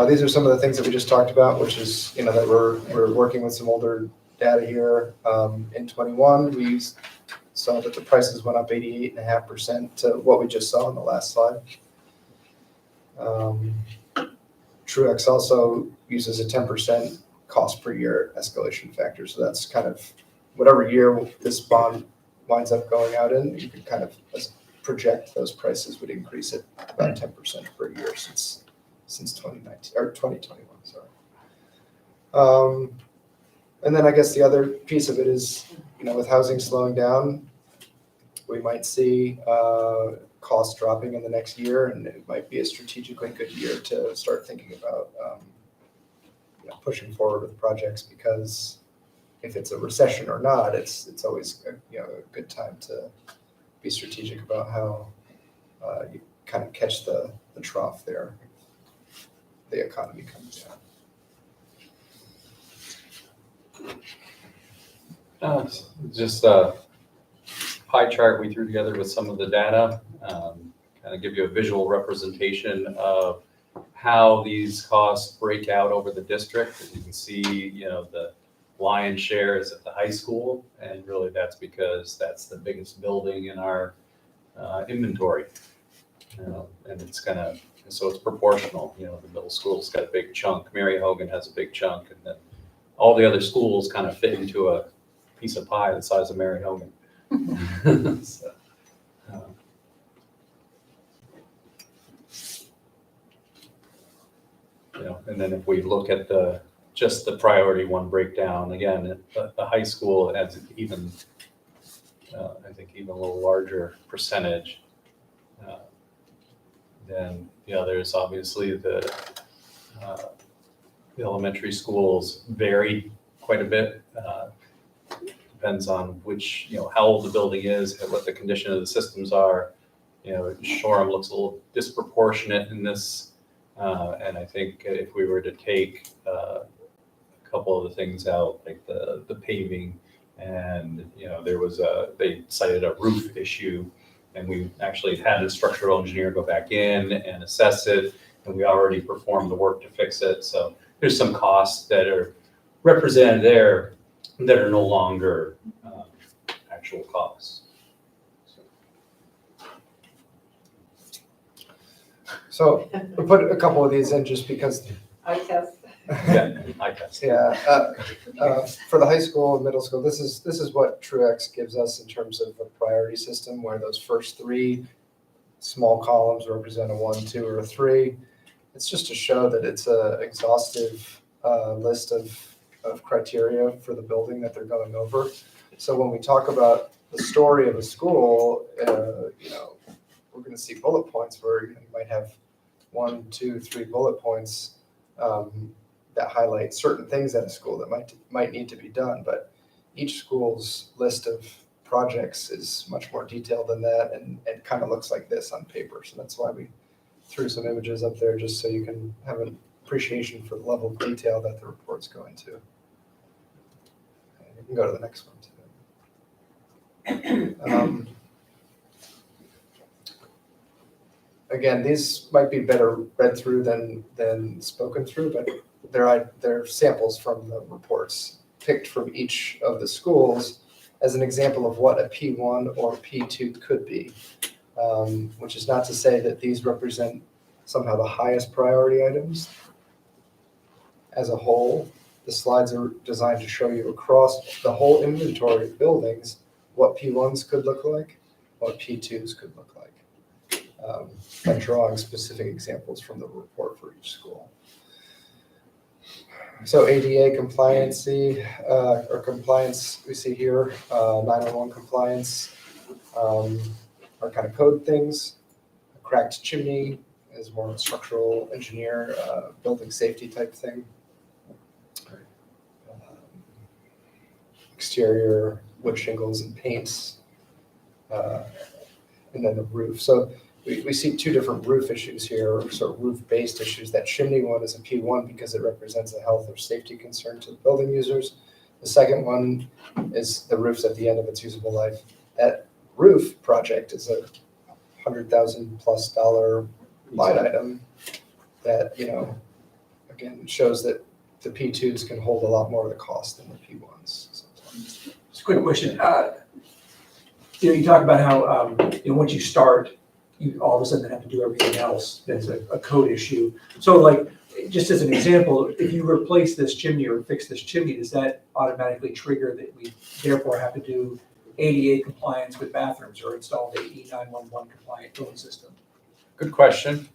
These are some of the things that we just talked about, which is, that we're working with some older data here. In 21, we saw that the prices went up 88.5% to what we just saw in the last slide. Truex also uses a 10% cost per year escalation factor. So that's kind of whatever year this bond winds up going out in, you can kind of project those prices would increase at about 10% per year since 2019 or 2021, sorry. And then I guess the other piece of it is, with housing slowing down, we might see costs dropping in the next year, and it might be a strategically good year to start thinking about pushing forward with projects, because if it's a recession or not, it's always a good time to be strategic about how you kind of catch the trough there. The economy comes down. Just a pie chart we threw together with some of the data, kind of give you a visual representation of how these costs break out over the district. As you can see, the lion's share is at the high school, and really that's because that's the biggest building in our inventory. And so it's proportional. The middle school's got a big chunk, Mary Hogan has a big chunk, and then all the other schools kind of fit into a piece of pie the size of Mary Hogan. So, and then if we look at just the priority one breakdown, again, the high school has even, I think even a little larger percentage. Then the others, obviously the elementary schools vary quite a bit. Depends on which, how old the building is, what the condition of the systems are. Shoreham looks a little disproportionate in this. And I think if we were to take a couple of the things out, like the paving, and they cited a roof issue, and we actually had a structural engineer go back in and assess it, and we already performed the work to fix it. So there's some costs that are represented there that are no longer actual costs. So we put a couple of these in just because. I test. Yeah, I guess. Yeah, for the high school and middle school, this is what Truex gives us in terms of a priority system, where those first three small columns represent a 1, 2, or a 3. It's just to show that it's a exhaustive list of criteria for the building that they're going over. So when we talk about the story of a school, we're going to see bullet points where you might have 1, 2, 3 bullet points that highlight certain things at a school that might need to be done. But each school's list of projects is much more detailed than that, and it kind of looks like this on paper. So that's why we threw some images up there, just so you can have an appreciation for the level of detail that the report's going to. And you can go to the next one too. Again, these might be better read through than spoken through, but they're samples from the reports picked from each of the schools as an example of what a P1 or P2 could be, which is not to say that these represent somehow the highest priority items. As a whole, the slides are designed to show you across the whole inventory of buildings what P1s could look like, what P2s could look like, by drawing specific examples from the report for each school. So ADA compliancy, or compliance, we see here, 911 compliance, are kind of code things. A cracked chimney is more of a structural engineer, building safety type thing. Exterior wood shingles and paints, and then the roof. So we see two different roof issues here, sort of roof-based issues. That chimney one is a P1 because it represents a health or safety concern to the building users. The second one is the roof's at the end of its usable life. That roof project is a $100,000+ line item that, again, shows that the P2s can hold a lot more of the cost than the P1s sometimes. Just a quick question. You talk about how, once you start, you all of a sudden have to do everything else. That's a code issue. So like, just as an example, if you replace this chimney or fix this chimney, does that automatically trigger that we therefore have to do ADA compliance with bathrooms or install the E911 compliant phone system? Good question.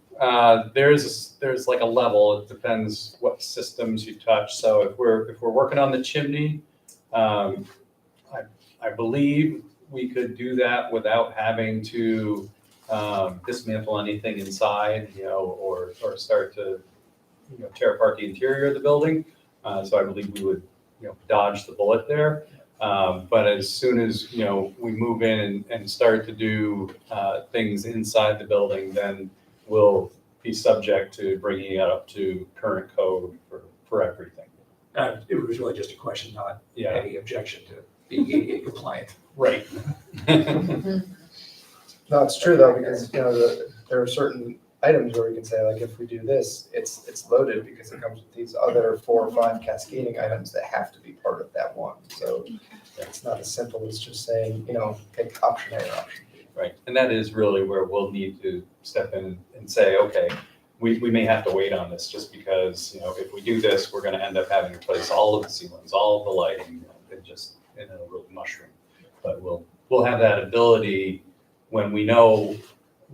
There's like a level. It depends what systems you touch. So if we're working on the chimney, I believe we could do that without having to dismantle anything inside, or start to tear apart the interior of the building. So I believe we would, dodge the bullet there. But as soon as, we move in and start to do things inside the building, then we'll be subject to bringing it up to current code for everything. It was really just a question, not Yeah, any objection to being ADA compliant. right. No, it's true though, because, there are certain items where we can say, like, if we do this, it's loaded because it comes with these other 4 or 5 cascading items that have to be part of that one. So it's not as simple as just saying, pick option A or option B. Right, and that is really where we'll need to step in and say, okay, we may have to wait on this just because, if we do this, we're gonna end up having to replace all of the ceilings, all of the lighting, and it'll really mushroom. But we'll have that ability when we know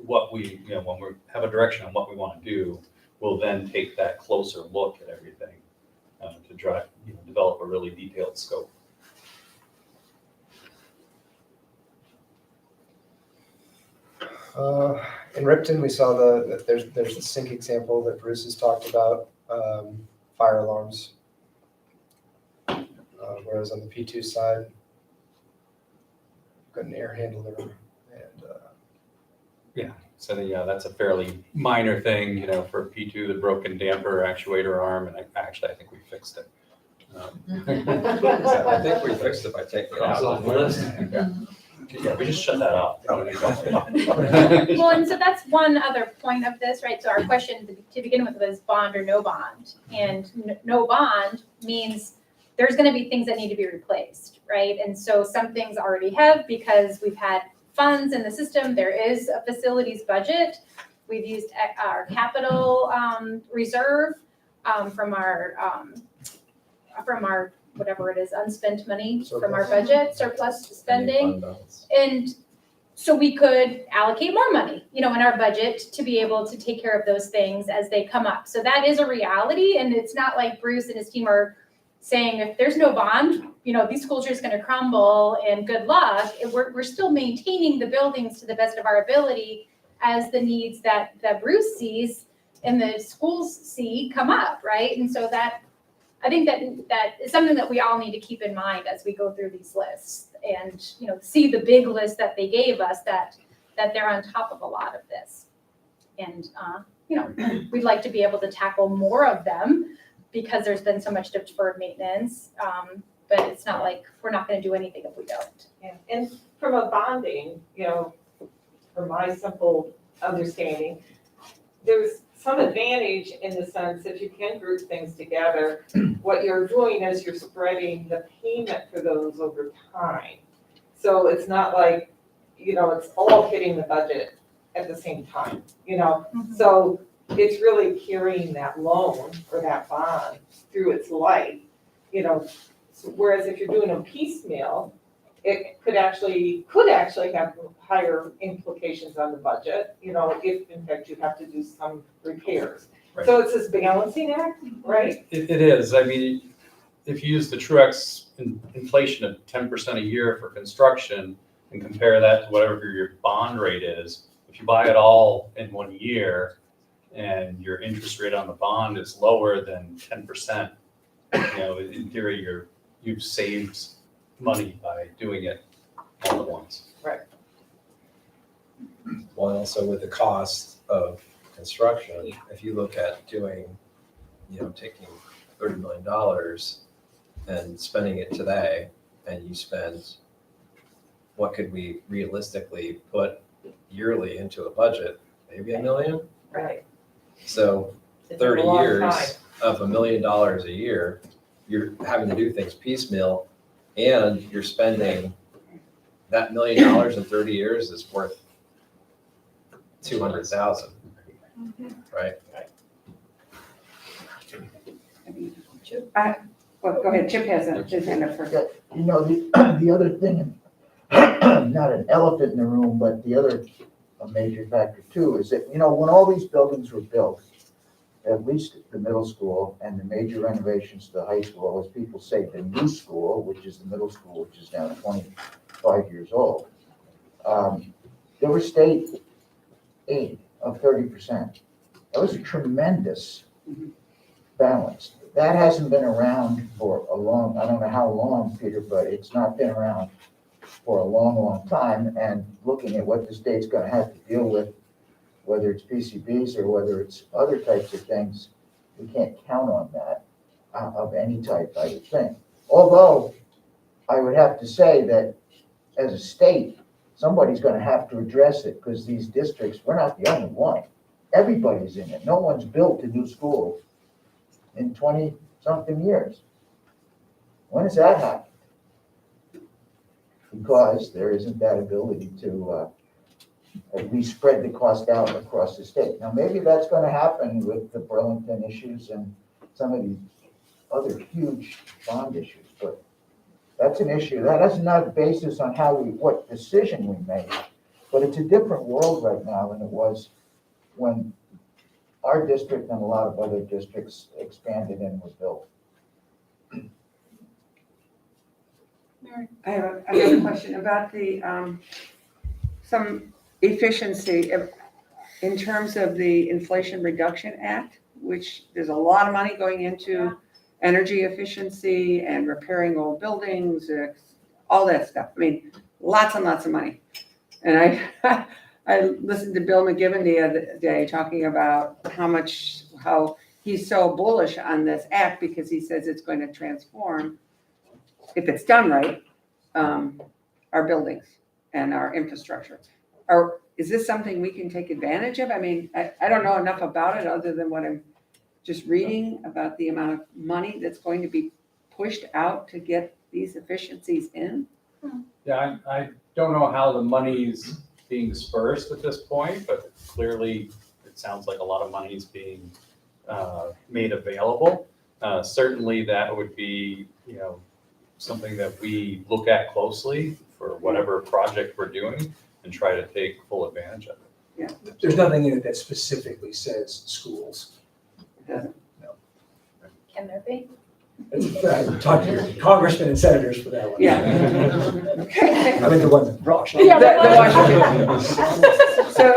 what we, when we have a direction on what we want to do, we'll then take that closer look at everything to drive, develop a really detailed scope. In Ripton, we saw there's the sink example that Bruce has talked about, fire alarms. Whereas on the P2 side, got an air handler and So that's a fairly minor thing, for P2, the broken damper actuator arm, and I think we fixed it. I think we fixed it by taking it out. Off the list. Yeah, we just shut that off. Well, and so that's one other point of this, right? So our question to begin with was bond or no bond. And no bond means there's gonna be things that need to be replaced, right? And so some things already have because we've had funds in the system. There is a facilities budget. We've used our capital reserve from our whatever it is, unspent money from our budget, surplus spending. And so we could allocate more money, in our budget to be able to take care of those things as they come up. So that is a reality. And it's not like Bruce and his team are saying, if there's no bond, these schools are just going to crumble and good luck. We're still maintaining the buildings to the best of our ability as the needs that Bruce sees and the schools see come up, right? And so I think that is something that we all need to keep in mind as we go through these lists and, see the big list that they gave us that they're on top of a lot of this. And, we'd like to be able to tackle more of them because there's been so much deferred maintenance. But it's not like we're not going to do anything if we don't. Yeah. And from a bonding, from my simple understanding, there's some advantage in the sense that you can group things together. What you're doing is you're spreading the payment for those over time. So it's not like, it's all hitting the budget at the same time, So it's really carrying that loan or that bond through its life, So whereas if you're doing them piecemeal, it could actually have higher implications on the budget, if in fact you have to do some repairs. Right. So it's this balancing act, right? It is. I mean, if you use the Truex inflation of 10% a year for construction and compare that to whatever your bond rate is, if you buy it all in 1 year and your interest rate on the bond is lower than 10%, in theory, you've saved money by doing it all at once. Right. Well, also with the cost of construction, if you look at doing, taking $30 million and spending it today, and you spend, what could we realistically put yearly into a budget? Maybe $1 million? Right. So It's 30 a long years time. of $1 million a year, you're having to do things piecemeal, and you're spending that $1 million in 30 years is worth 200,000, right? Well, go ahead, Chip has his hand up first. The other thing, not an elephant in the room, but the other major factor too, is that, when all these buildings were built, at least the middle school and the major renovations to the high school, as people say, the new school, which is the middle school, which is now 25 years old, there was state aid of 30%. That was a tremendous balance. that hasn't been around for a long, I don't know how long, Peter, but it's not been around for a long, long time. And looking at what the state's gonna have to deal with, whether it's PCBs or whether it's other types of things, we can't count on that of any type, I would think. Although, I would have to say that as a state, somebody's gonna have to address it, because these districts, we're not the only one. Everybody's in it. No one's built a new school in 20-something years. When has that happened? Because there isn't that ability to at least spread the cost out across the state. Now, maybe that's gonna happen with the Burlington issues and some of the other huge bond issues, but that's an issue. That has not a basis on what decision we made, but it's a different world right now than it was when our district and a lot of other districts expanded and were built. I have another question about the, some efficiency in terms of the Inflation Reduction Act, which there's a lot of money going into energy efficiency and repairing old buildings, all that stuff. I mean, lots and lots of money. And I listened to Bill McGibbon the other day talking about how he's so bullish on this act because he says it's going to transform, if it's done right, our buildings and our infrastructure. Is this something we can take advantage of? I mean, I don't know enough about it other than what I'm just reading about the amount of money that's going to be pushed out to get these efficiencies in. Yeah, I don't know how the money's being dispersed at this point, but clearly it sounds like a lot of money is being made available. Certainly that would be, something that we look at closely for whatever project we're doing and try to take full advantage of it. Yeah. There's nothing in it that specifically says schools. It doesn't. Can there be? Talk to your congressmen and senators for that one. Yeah. Okay. I mean, the one in Washington. Yeah, the Washington. So,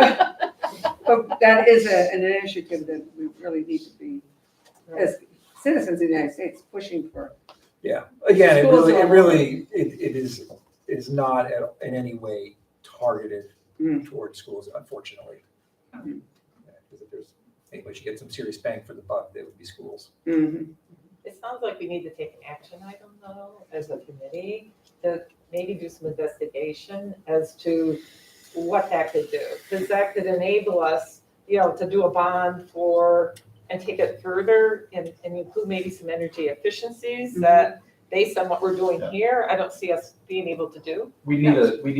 but that is an initiative that we really need to be, as citizens of the United States, pushing for. Yeah, again, Schools it is not in any way targeted towards schools, unfortunately. Because if there's any way you get some serious bang for the buck, they would be schools. Mm-hmm. It sounds like we need to take an action item though, as a committee, to maybe do some investigation as to what that could do. Because that could enable us, to do a bond and take it further and include maybe some energy efficiencies that, based on what we're doing here, I don't see us being able to do. We need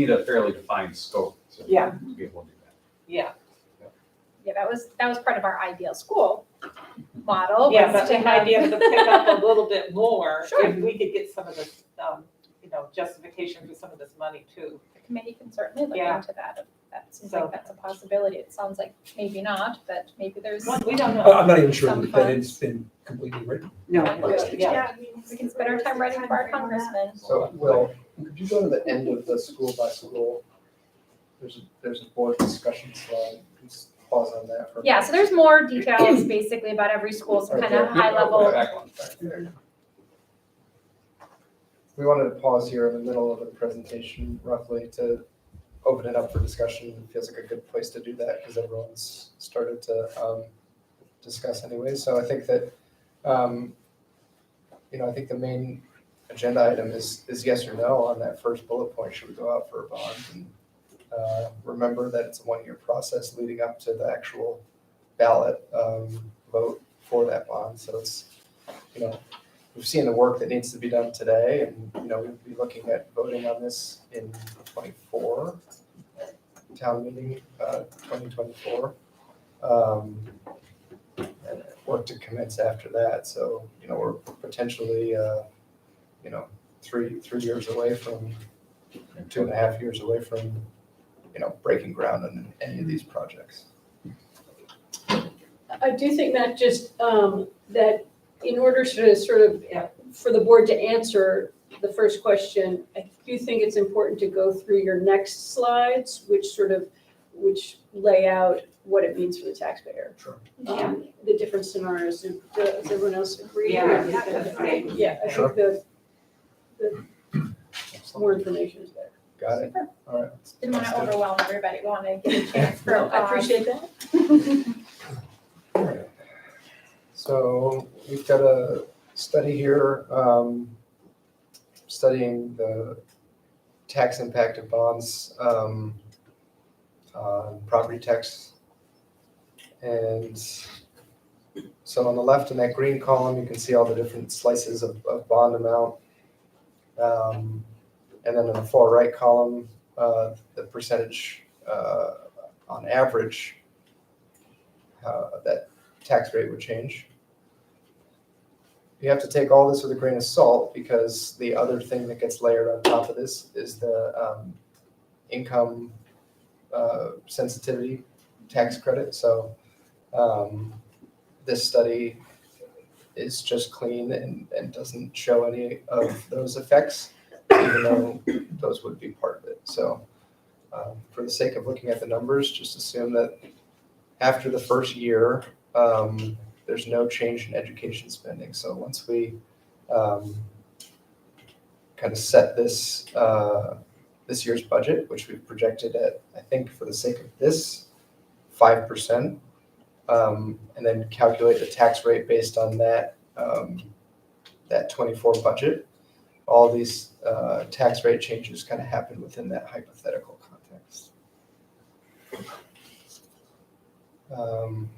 a fairly defined scope to be able to do that. Yeah. Yeah, that was part of our ideal school model. Yeah, was but to we might be have- able to pick up a little bit more Sure. if we could get some of this, justification for some of this money too. The committee can certainly look Yeah. into that. If that seems So- like that's a possibility. It sounds like maybe not, but maybe there's. Well, we don't know. I'm not even sure Some that funds. it's been completely written. No. Yeah. We can spend our time writing for our congressman. So, Will, could you go to the end of the school by school? There's a board discussion slide. Just pause on that for a Yeah, minute. so there's more details basically about every school, some kind of high level. Back one second. We wanted to pause here in the middle of the presentation roughly to open it up for discussion. It feels like a good place to do that because everyone's started to discuss anyway. So I think that, I think the main agenda item is yes or no on that first bullet point. Should we go out for a bond? And remember that it's a 1-year process leading up to the actual ballot vote for that bond. So it's, we've seen the work that needs to be done today, and we'll be looking at voting on this in 24 town meeting, 2024, and work to commence after that. So we're potentially 3 years away from 2.5 years away from breaking ground on any of these projects. I do think not just that in order to sort of, for the board to answer the first question, I do think it's important to go through your next slides, which lay out what it means for the taxpayer. Sure. The different scenarios. Does everyone else agree? Yeah, that's great. Yeah, I Sure. think the more information is better. Got it. Super. All right. Didn't want to overwhelm everybody, wanted to give a chance for. No, I appreciate that. So we've got a study here, studying the tax impact of bonds, on property tax. And so on the left in that green column, you can see all the different slices of bond amount. And then in the far right column, the percentage on average that tax rate would change. You have to take all this with a grain of salt because the other thing that gets layered on top of this is the income sensitivity tax credit. So this study is just clean and doesn't show any of those effects, even though those would be part of it. So for the sake of looking at the numbers, just assume that after the first year, there's no change in education spending. So once we kind of set this this year's budget, which we've projected at, I think for the sake of this, 5%, and then calculate the tax rate based on that that 24 budget, all these tax rate changes kind of happen within that hypothetical context.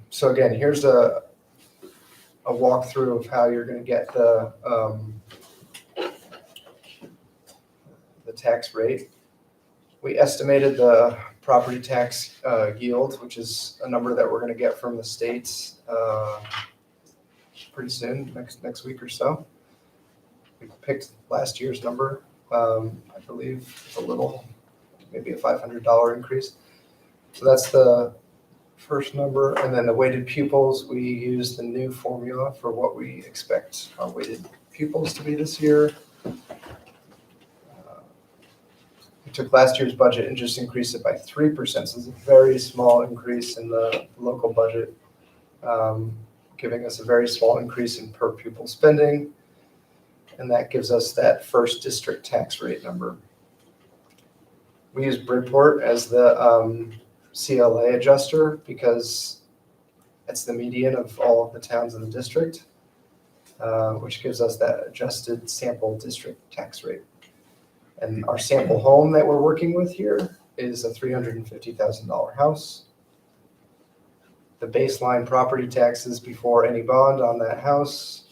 So again, here's a walkthrough of how you're going to get the tax rate. We estimated the property tax yield, which is a number that we're going to get from the states pretty soon, next week or so. We picked last year's number. I believe it's a little, maybe a $500 increase. So that's the first number, and then the weighted pupils, we use the new formula for what we expect our weighted pupils to be this year. We took last year's budget and just increased it by 3%, so it's a very small increase in the local budget, giving us a very small increase in per pupil spending, and that gives us that first district tax rate number. We use Bridport as the CLA adjuster because it's the median of all of the towns in the district, which gives us that adjusted sample district tax rate. And our sample home that we're working with here is a $350,000 house. The baseline property taxes before any bond on that house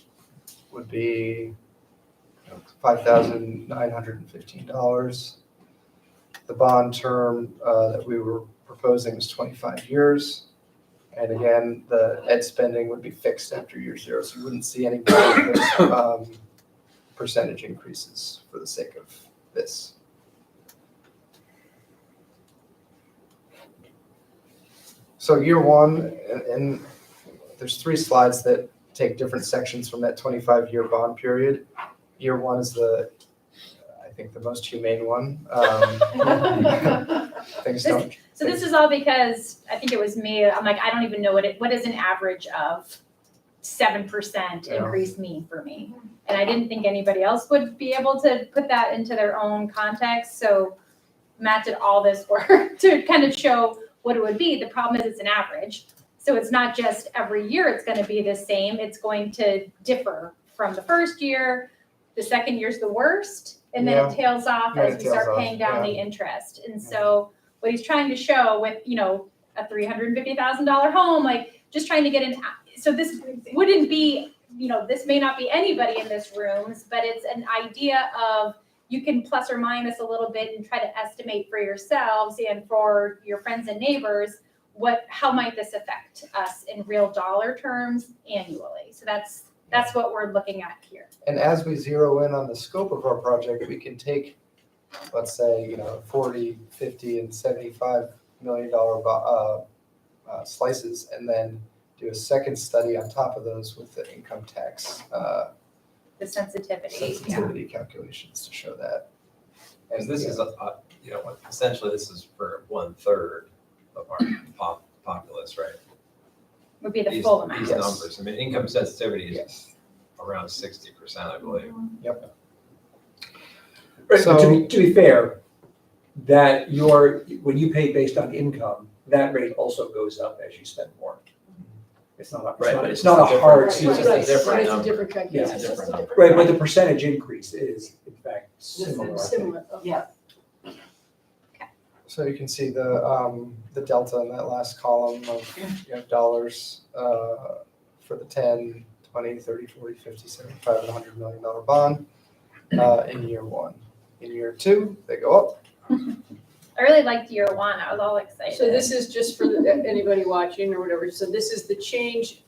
would be $5,915. The bond term that we were proposing is 25 years. And again, the ed spending would be fixed after year 0. So you wouldn't see any percentage increases for the sake of this. So year 1, and there's 3 slides that take different sections from that 25-year bond period. Year 1 is I think the most humane one. Things don't. So this is all because I think it was me. I'm like, I don't even know what does an average of 7% increase mean for me? And I didn't think anybody else would be able to put that into their own context. So Matt did all this work to kind of show what it would be. The problem is it's an average. So it's not just every year it's going to be the same. It's going to differ from the first year. The second year's the worst. And then it tails off as we start paying down the interest. And so what he's trying to show with, a $350,000 home, like just trying to get in. So this wouldn't be, this may not be anybody in this room, but it's an idea of you can plus or minus a little bit and try to estimate for yourselves and for your friends and neighbors, how might this affect us in real dollar terms annually? So that's what we're looking at here. And as we zero in on the scope of our project, we can take, let's say, 40, 50, and $75 million slices, and then do a second study on top of those with the income tax The sensitivity, calculations to show that. And this is, essentially this is for 1/3 of our populace, right? Would be the These- full amount. These numbers, I mean, income sensitivity is around 60%, I believe. Right, but So- to be fair, that when you pay based on income, that rate also goes up as you spend more. It's not, Right, but it's not a hard. It's just a different It's a number. different calculation. It's a different number. Right, but the percentage increase is in fact similar. I think. Similar, okay. Yeah. So you can see the delta in that last column of, dollars, for the 10, 20, 30, 40, 50, 75, and $100 million bond, in year one. In year two, they go up. I really liked year one, I was all excited. So this is just for anybody watching or whatever, so this is the change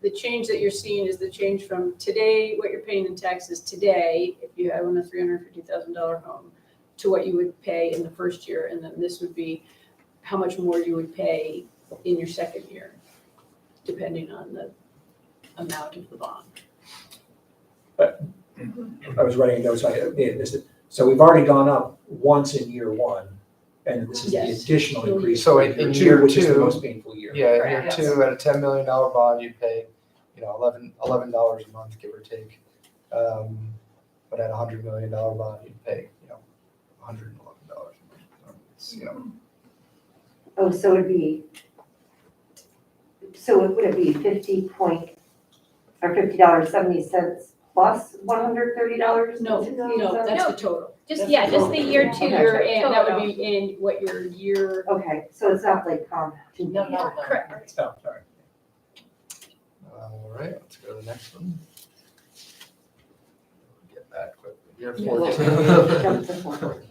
that you're seeing is the change from today, what you're paying in taxes today, if you own a $350,000 home, to what you would pay in the first year, and then this would be how much more you would pay in your second year, depending on the amount of the bond. I was writing notes, I may have missed it. So we've already gone up once in year one, and this is the Yes. additional increase. So for in year which is the two- most painful year. Yeah, in year Correct. two, at a $10 million bond, you pay, $11 a month, give or take. But at a $100 million bond, you'd pay, $111 a month. So it's, Oh, so would it be $50.70 plus $130? No, that's the total. Just the year two. Your, and that would total. be in what your year. Okay, so it's not like compounding. No. Correct. Oh, sorry. all right, let's go to the next one. Get that quickly. Year Jump 14. to 4.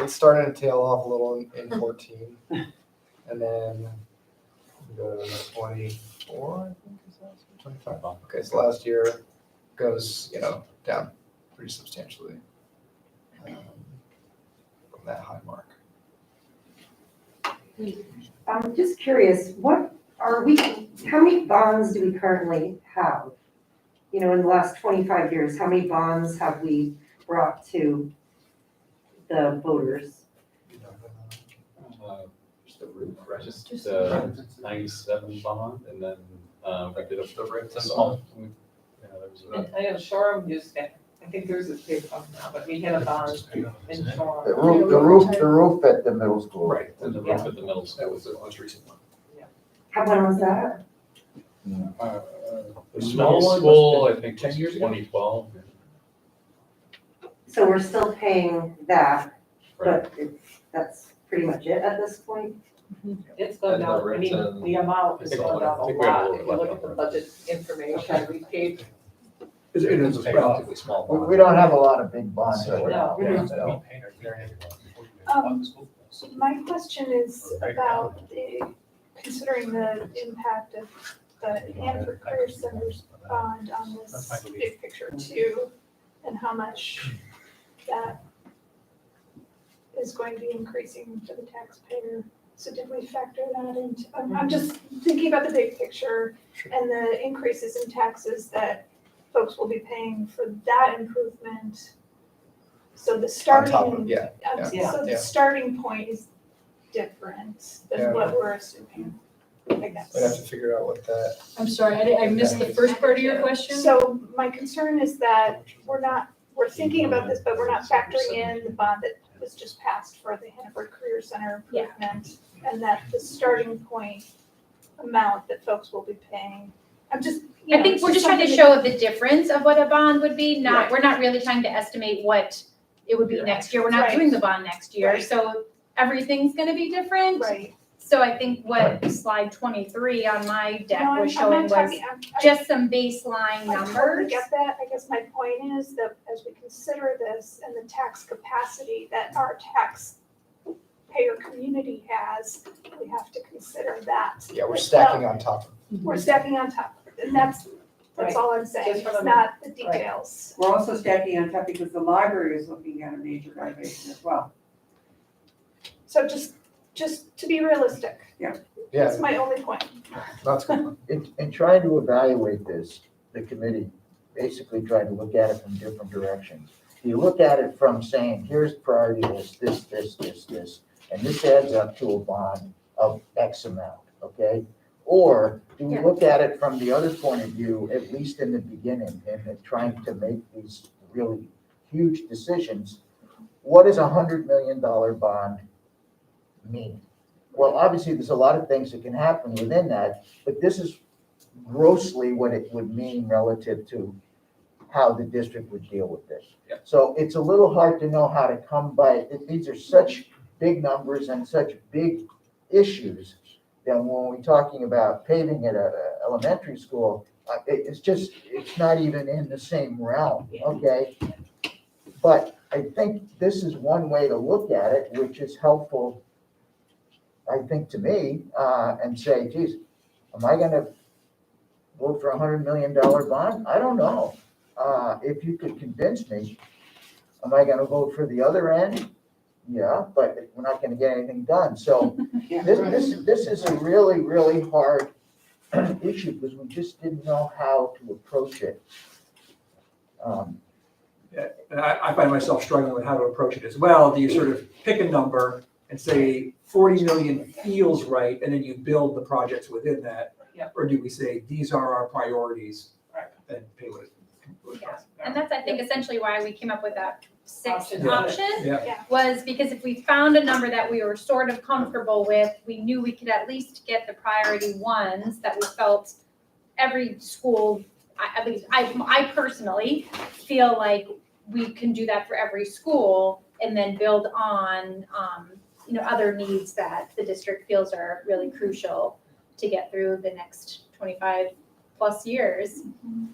It's starting to tail off a little in 14. And then we go to 24, I think is that, 25. Okay, so last year goes, down pretty substantially from that high mark. I'm just curious, how many bonds do we currently have? In the last 25 years, how many bonds have we brought to the voters? Just the roof, right? Just the 97 bond, and then I did the Renton bond. Yeah, there was a- I know Shoreham used that, I think theirs is paid off now, but we had a bond in The Shoreham. roof at the middle school. Right. And the roof at the middle school. That was the most recent one. When was that? The small school, I think, 10 was years ago? 2012. So we're still paying that, Right. but that's pretty much it at this point? It's gone And the down, I mean, Renton- the amount I has think gone down a we have a lot, little if you look left at the over. budget information, we paid, It is a relatively small We bond. we don't have a lot of big bonds. No. So, My question is about considering the impact of the Hanford Career Center's bond on this big picture too, and how much that is going to be increasing for the taxpayer. So did we factor that into, I'm just thinking about the big picture and the increases in taxes that folks will be paying for that improvement. So the On starting. top of, yeah. So the yeah. starting point is different Yeah. than what we're assuming, I guess. We'd have to figure out what that. I'm sorry, I missed the first part of your question. So my concern is that we're thinking about this, but we're not factoring in the bond that was just passed for the Hannaford Career Center improvement. And that the starting point amount that folks will be paying, I'm just, I think we're just trying to show the difference of what a bond would be, we're not really trying to estimate what it would be next year, we're not Right. doing the bond next year, Right. so everything's gonna be different. Right. So I think what slide 23 on my deck No, was I'm not showing was talking, just some baseline I totally numbers. get that. I guess my point is that as we consider this and the tax capacity that our taxpayer community has, we have to consider that. Yeah, we're as stacking well. on top of. We're stacking on top of it, and that's Right. all I'm saying, Just for it's the- not the details. We're also stacking on top because the library is looking at a major renovation as well. So just to be realistic, Yeah, that's my only point. that's good. in trying to evaluate this, the committee basically tried to look at it from different directions. You look at it from saying, here's priority list, this, and this adds up to a bond of X amount. okay? Or do we look at it from the other point of view, at least in the beginning, and in trying to make these really huge decisions? What does $100 million bond mean? Well, obviously, there's a lot of things that can happen within that, but this is grossly what it would mean relative to how the district would deal with this. Yeah. So it's a little hard to know how to come by, these are such big numbers and such big issues that when we're talking about paving at a elementary school, it's not even in the same realm, okay? But I think this is one way to look at it, which is helpful, I think, to me, and say, geez, am I gonna vote for $100 million bond? I don't know. If you could convince me, am I gonna vote for the other end? Yeah, but we're not gonna get anything done. So this is a really, really hard issue because we just didn't know how to approach it. And I find myself struggling with how to approach it as well. Do you sort of pick a number and say 40 million feels right, and then you build the projects within that? Yeah. Or do we say, these are our priorities, Right. and pay what it costs? And that's, I think, essentially why we came up with that sixth Option. option, Yeah, was because if we found a number that we were sort of comfortable with, we knew we could at least get the priority ones that we felt every school, at least I personally feel like we can do that for every school and then build on, other needs that the district feels are really crucial to get through the next 25 plus years.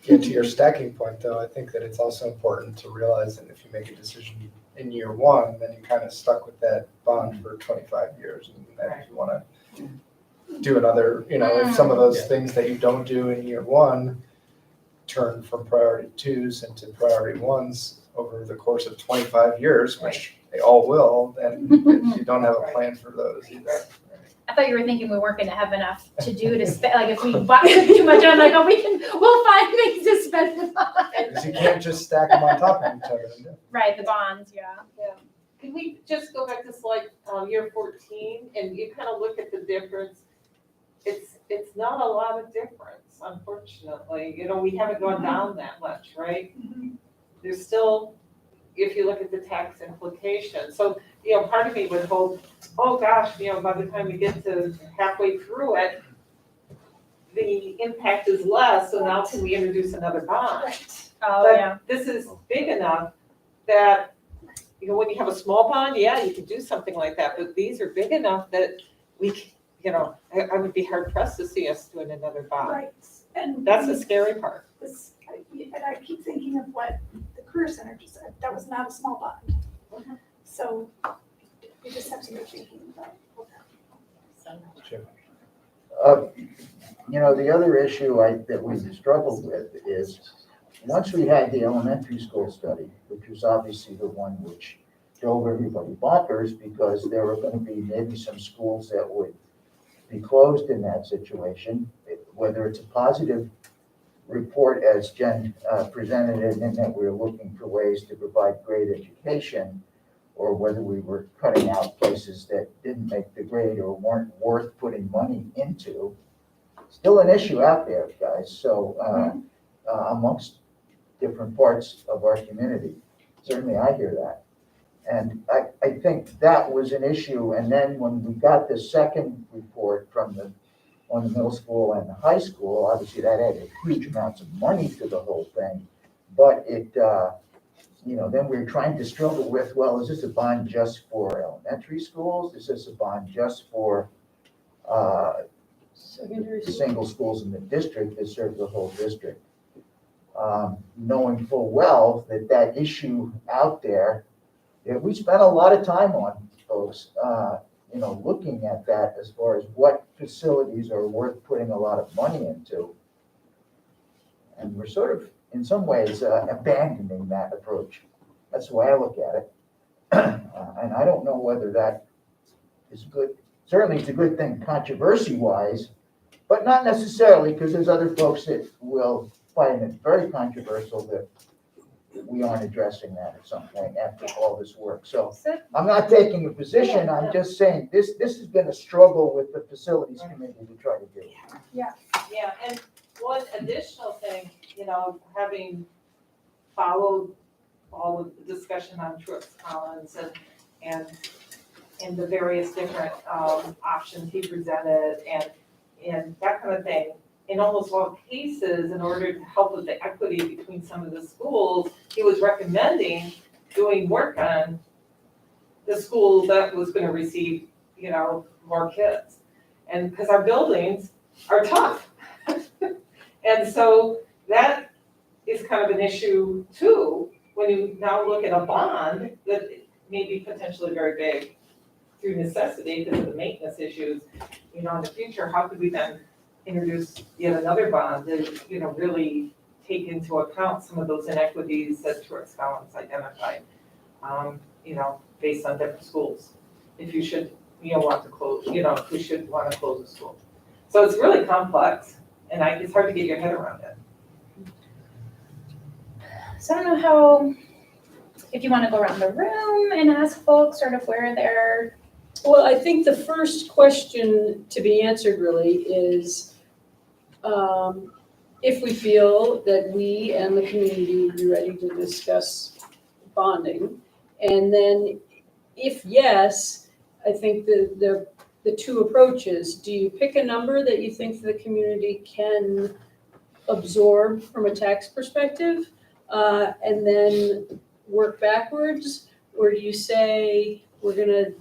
Yeah, to your stacking point, though, I think that it's also important to realize that if you make a decision in year one, then you're kind of stuck with that bond for 25 years. And then if you want to do another, if some of those things that you don't do in year one turn from priority twos into priority ones over the course of 25 years, which they all will, then you don't have a plan for those either. I thought you were thinking we weren't gonna have enough to do to spend, like if we buy too much, I'm like, we'll find things to spend it on. Because you can't just stack them on top of each other. Right, the bonds, yeah. Can we just go back to slide year 14 and you kind of look at the difference? It's not a lot of difference, unfortunately. We haven't gone down that much, right? There's still, if you look at the tax implications. So, part of me would hope, oh gosh, by the time we get to halfway through it, the impact is less, so now can we introduce another bond? Oh, But yeah. this is big enough that, when you have a small bond, yeah, you could do something like that, but these are big enough that we, I would be hard pressed to see us doing another bond. Right, and That's the scary part. and I keep thinking of what the Career Center just said, that was not a small bond. So we just have to be thinking about The other issue that we struggled with is, once we had the elementary school study, which was obviously the one which drove everybody bonkers, because there were gonna be maybe some schools that would be closed in that situation, whether it's a positive report as Jen presented it, and that we were looking for ways to provide great education, or whether we were cutting out places that didn't make the grade or weren't worth putting money into. Still an issue out there, guys, so amongst different parts of our community. Certainly I hear that. And I think that was an issue, and then when we got the second report from on the middle school and the high school, obviously that added huge amounts of money to the whole thing. But it, then we're trying to struggle with, well, is this a bond just for elementary schools? Is this a bond just for the single schools in the district that serve the whole district? Knowing full well that issue out there, we spent a lot of time on, folks, looking at that as far as what facilities are worth putting a lot of money into. And we're sort of, in some ways, abandoning that approach. That's the way I look at it. And I don't know whether that is good. Certainly it's a good thing controversy-wise, but not necessarily, because there's other folks that will find it very controversial that we aren't addressing that at some point after all this work. So So, I'm not taking a position, I'm just saying, this has been a struggle with the facilities committee to try to do. Yeah, and one additional thing, having followed all of the discussion on Truitt's Collins and the various different options he presented and that kind of thing. In almost all cases, in order to help with the equity between some of the schools, he was recommending doing work on the school that was gonna receive, more kids. And because our buildings are tough. And so that is kind of an issue too, when you now look at a bond that may be potentially very big through necessity because of the maintenance issues, in the future, how could we then introduce yet another bond to, really take into account some of those inequities that Truitt's Collins identified, based on different schools. If you should, want to close, if we should want to close a school. So it's really complex and it's hard to get your head around it. so I don't know how, if you want to go around the room and ask folks sort of where they're. Well, I think the first question to be answered really is, if we feel that we and the community would be ready to discuss bonding. And then if yes, I think the two approaches, do you pick a number that you think the community can absorb from a tax perspective, and then work backwards? Or do you say, we're gonna,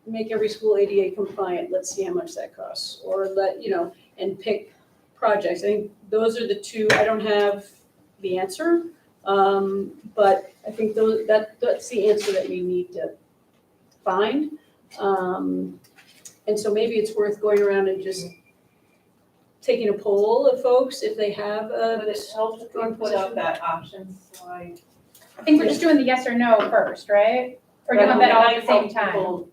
make every school ADA compliant, let's see how much that costs? Or and pick projects. I think those are the two. I don't have the answer, but I think that's the answer that we need to find. And so maybe it's worth going around and just taking a poll of folks if they have But it helps if we strong put up position. that option slide. I think we're just doing the yes or no first, right? Or doing that all at the same time?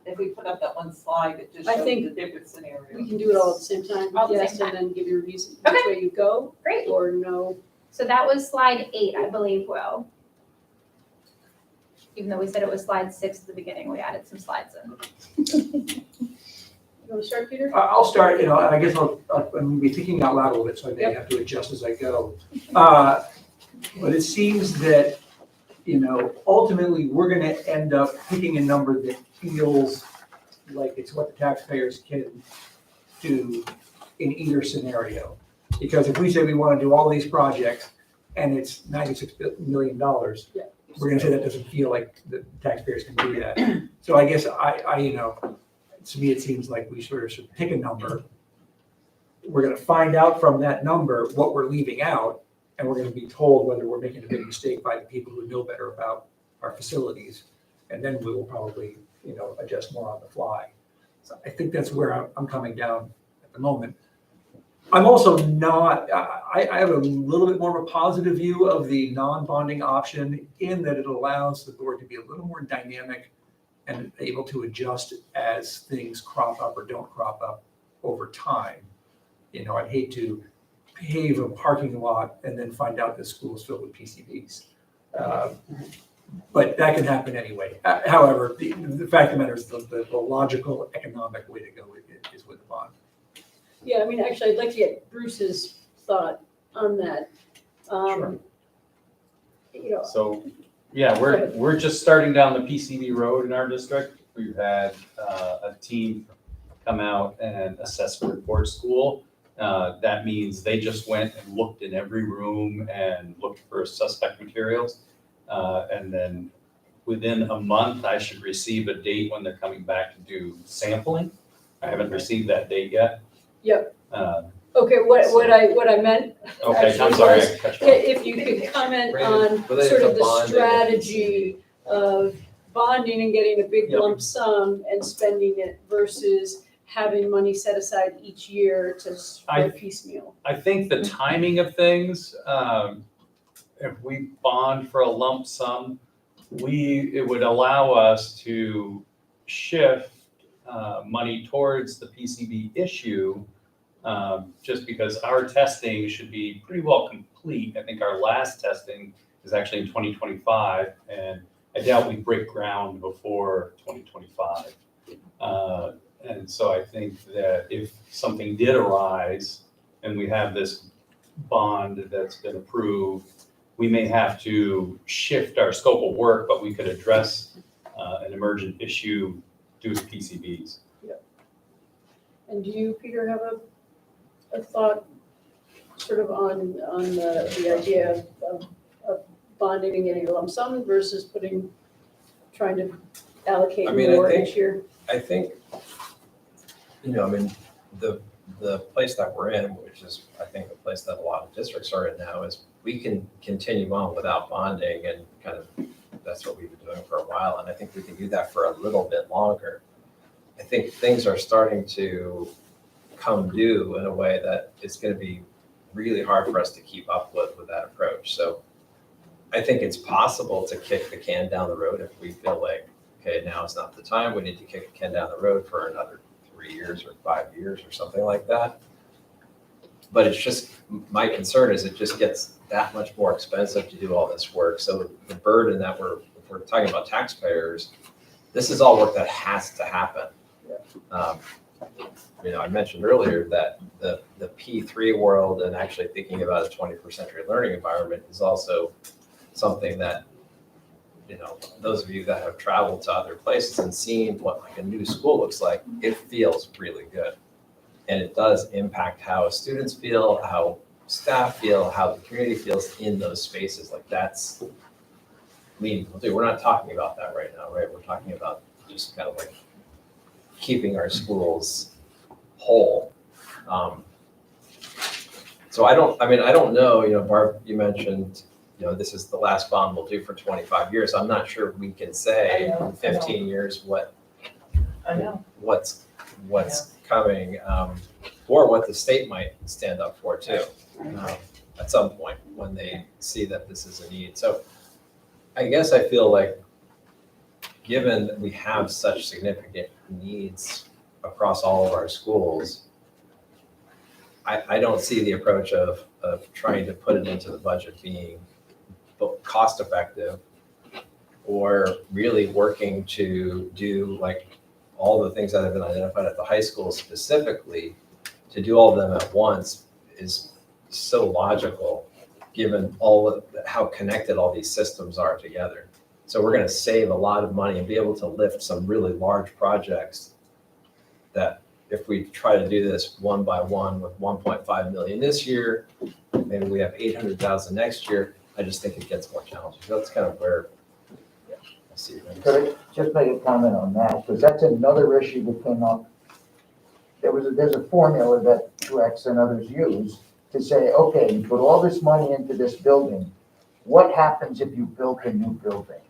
If we put up that one slide, it just I shows think the different scenarios. We can do it all at the same time, All at the yes, same and then give your reason which way you go, Great. or no. So that was slide 8, I believe, Will. Even though we said it was slide 6 at the beginning, we added some slides in. You wanna start, Peter? I'll start, and I guess I'm be thinking out loud a little bit, so I may have to adjust as I go. But it seems that, ultimately, we're gonna end up picking a number that feels like it's what the taxpayers can do in either scenario. Because if we say we wanna do all these projects, and it's $96 million, Yeah. we're gonna say that doesn't feel like the taxpayers can do that. So I guess to me, it seems like we sort of should pick a number. We're gonna find out from that number what we're leaving out, and we're gonna be told whether we're making a big mistake by the people who know better about our facilities. And then we will probably, adjust more on the fly. So I think that's where I'm coming down at the moment. I'm also not, I have a little bit more of a positive view of the non-bonding option in that it allows the board to be a little more dynamic and able to adjust as things crop up or don't crop up over time. I'd hate to pave a parking lot and then find out the school is filled with PCBs. But that can happen anyway. However, the fact of the matter is the logical economic way to go is with the bond. Yeah, I mean, actually, I'd like to get Bruce's thought on that. Sure. So, yeah, we're just starting down the PCB road in our district. We've had a team come out and assess the report school. That means they just went and looked in every room and looked for suspect materials. And then within a month, I should receive a date when they're coming back to do sampling. I haven't received that date yet. Yep. Uh, Okay, what I meant. Okay, I'm actually sorry, was, I cut you off. If you could comment Brandon, on related sort to of the bonding. strategy of bonding and getting a big Yep. lump sum and spending it versus having money set aside each year for piecemeal. I think the timing of things, if we bond for a lump sum, it would allow us to shift money towards the PCB issue just because our testing should be pretty well complete. I think our last testing is actually in 2025, and I doubt we break ground before 2025. And so I think that if something did arise and we have this bond that's been approved, we may have to shift our scope of work, but we could address an emergent issue due to PCBs. And do you, Peter, have a thought sort of on the idea of bonding and getting a lump sum versus trying to allocate I mean, I more think- each year? I think, the place that we're in, which is, I think, the place that a lot of districts are in now, is we can continue on without bonding and kind of, that's what we've been doing for a while, and I think we can do that for a little bit longer. I think things are starting to come due in a way that it's gonna be really hard for us to keep up with that approach. So I think it's possible to kick the can down the road if we feel like, okay, now is not the time, we need to kick the can down the road for another 3 years or 5 years or something like that. But it's just, my concern is it just gets that much more expensive to do all this work. So the burden that if we're talking about taxpayers, this is all work that has to happen. I mentioned earlier that the P3 world and actually thinking about a 21st century learning environment is also something that, those of you that have traveled to other places and seen what like a new school looks like, it feels really good. And it does impact how students feel, how staff feel, how the community feels in those spaces. Like that's meaningful too. We're not talking about that right now, right? We're talking about just kind of like keeping our schools whole. So I don't know, Barb, you mentioned, this is the last bond we'll do for 25 years. I'm not sure we can say in 15 years what's coming, or what the state might stand up for too, at some point when they see that this is a need. So I guess I feel like, given that we have such significant needs across all of our schools, I don't see the approach of trying to put it into the budget being cost effective, or really working to do like all the things that have been identified at the high school specifically, to do all of them at once is so logical, given how connected all these systems are together. So we're gonna save a lot of money and be able to lift some really large projects that if we try to do this one by one with 1.5 million this year, maybe we have 800,000 next year, I just think it gets more challenging. That's kind of where I see things. Could I just make a comment on that? Because that's another issue that came up. There's a formula that Rex and others use to say, okay, you put all this money into this building. What happens if you build a new building?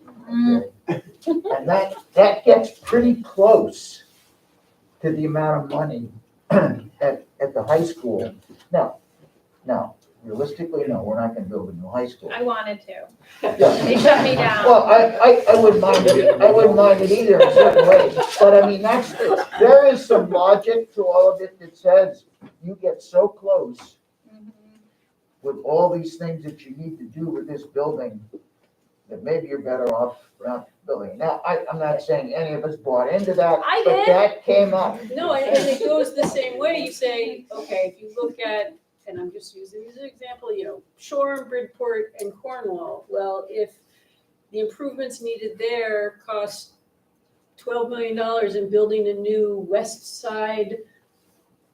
Okay? And that gets pretty close to the amount of money at the high school. Now, realistically, no, we're not gonna build a new high school. I wanted to. Yeah. They shut me down. Well, I wouldn't mind it, I wouldn't mind it either in certain ways, but I mean, there is some logic to all of it that says you get so close with all these things that you need to do with this building, that maybe you're better off not building. Now, I'm not saying any of us bought into that, I but did. that came up. No, and it goes the same way. You say, okay, if you look at, and I'm just using as an example, Shore, Bridport, and Cornwall. Well, if the improvements needed there cost $12 million and building a new West Side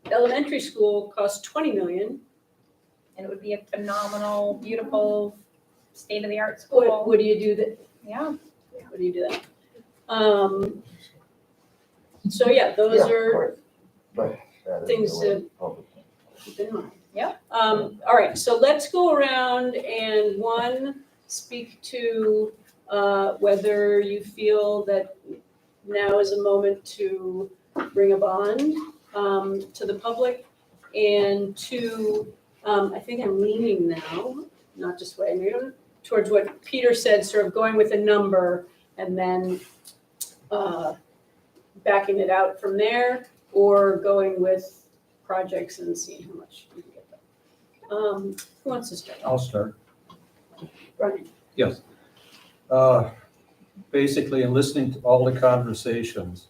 elementary school costs $20 million. And it would be a phenomenal, beautiful, state-of-the-art school. What do you do that? Yeah. What do you do that? So yeah, those are But things to keep in mind. Yeah. All right, so let's go around and speak to whether you feel that now is a moment to bring a bond to the public, and two, I think I'm leaning now, not just weighing towards what Peter said, sort of going with a number and then backing it out from there, or going with projects and seeing how much we can get done. Who wants to start? I'll start. Brian? Yes. Basically, in listening to all the conversations,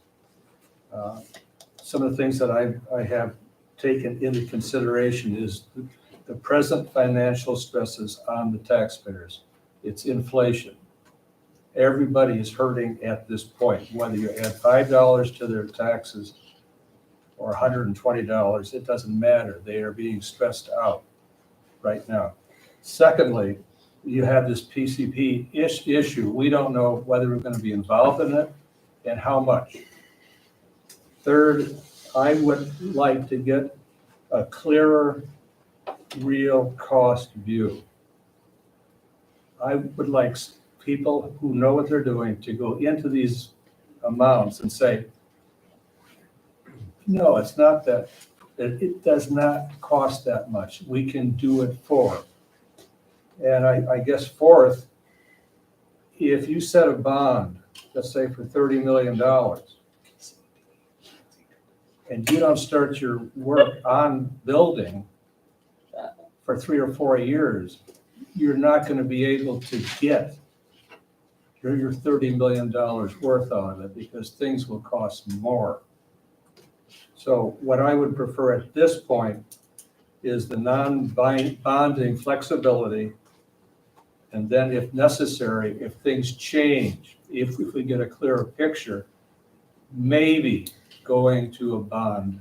some of the things that I have taken into consideration is the present financial stresses on the taxpayers. It's inflation. Everybody is hurting at this point, whether you add $5 to their taxes or $120, it doesn't matter. They are being stressed out right now. Secondly, you have this PCP issue. We don't know whether we're going to be involved in it and how much. Third, I would like to get a clearer, real cost view. I would like people who know what they're doing to go into these amounts and say, no, it's not that, it does not cost that much. We can do it for. And I guess fourth, if you set a bond, let's say for $30 million, and you don't start your work on building for 3 or 4 years, you're not going to be able to get your $30 million worth out of it because things will cost more. So what I would prefer at this point is the non-bonding flexibility. And then if necessary, if things change, if we get a clearer picture, maybe going to a bond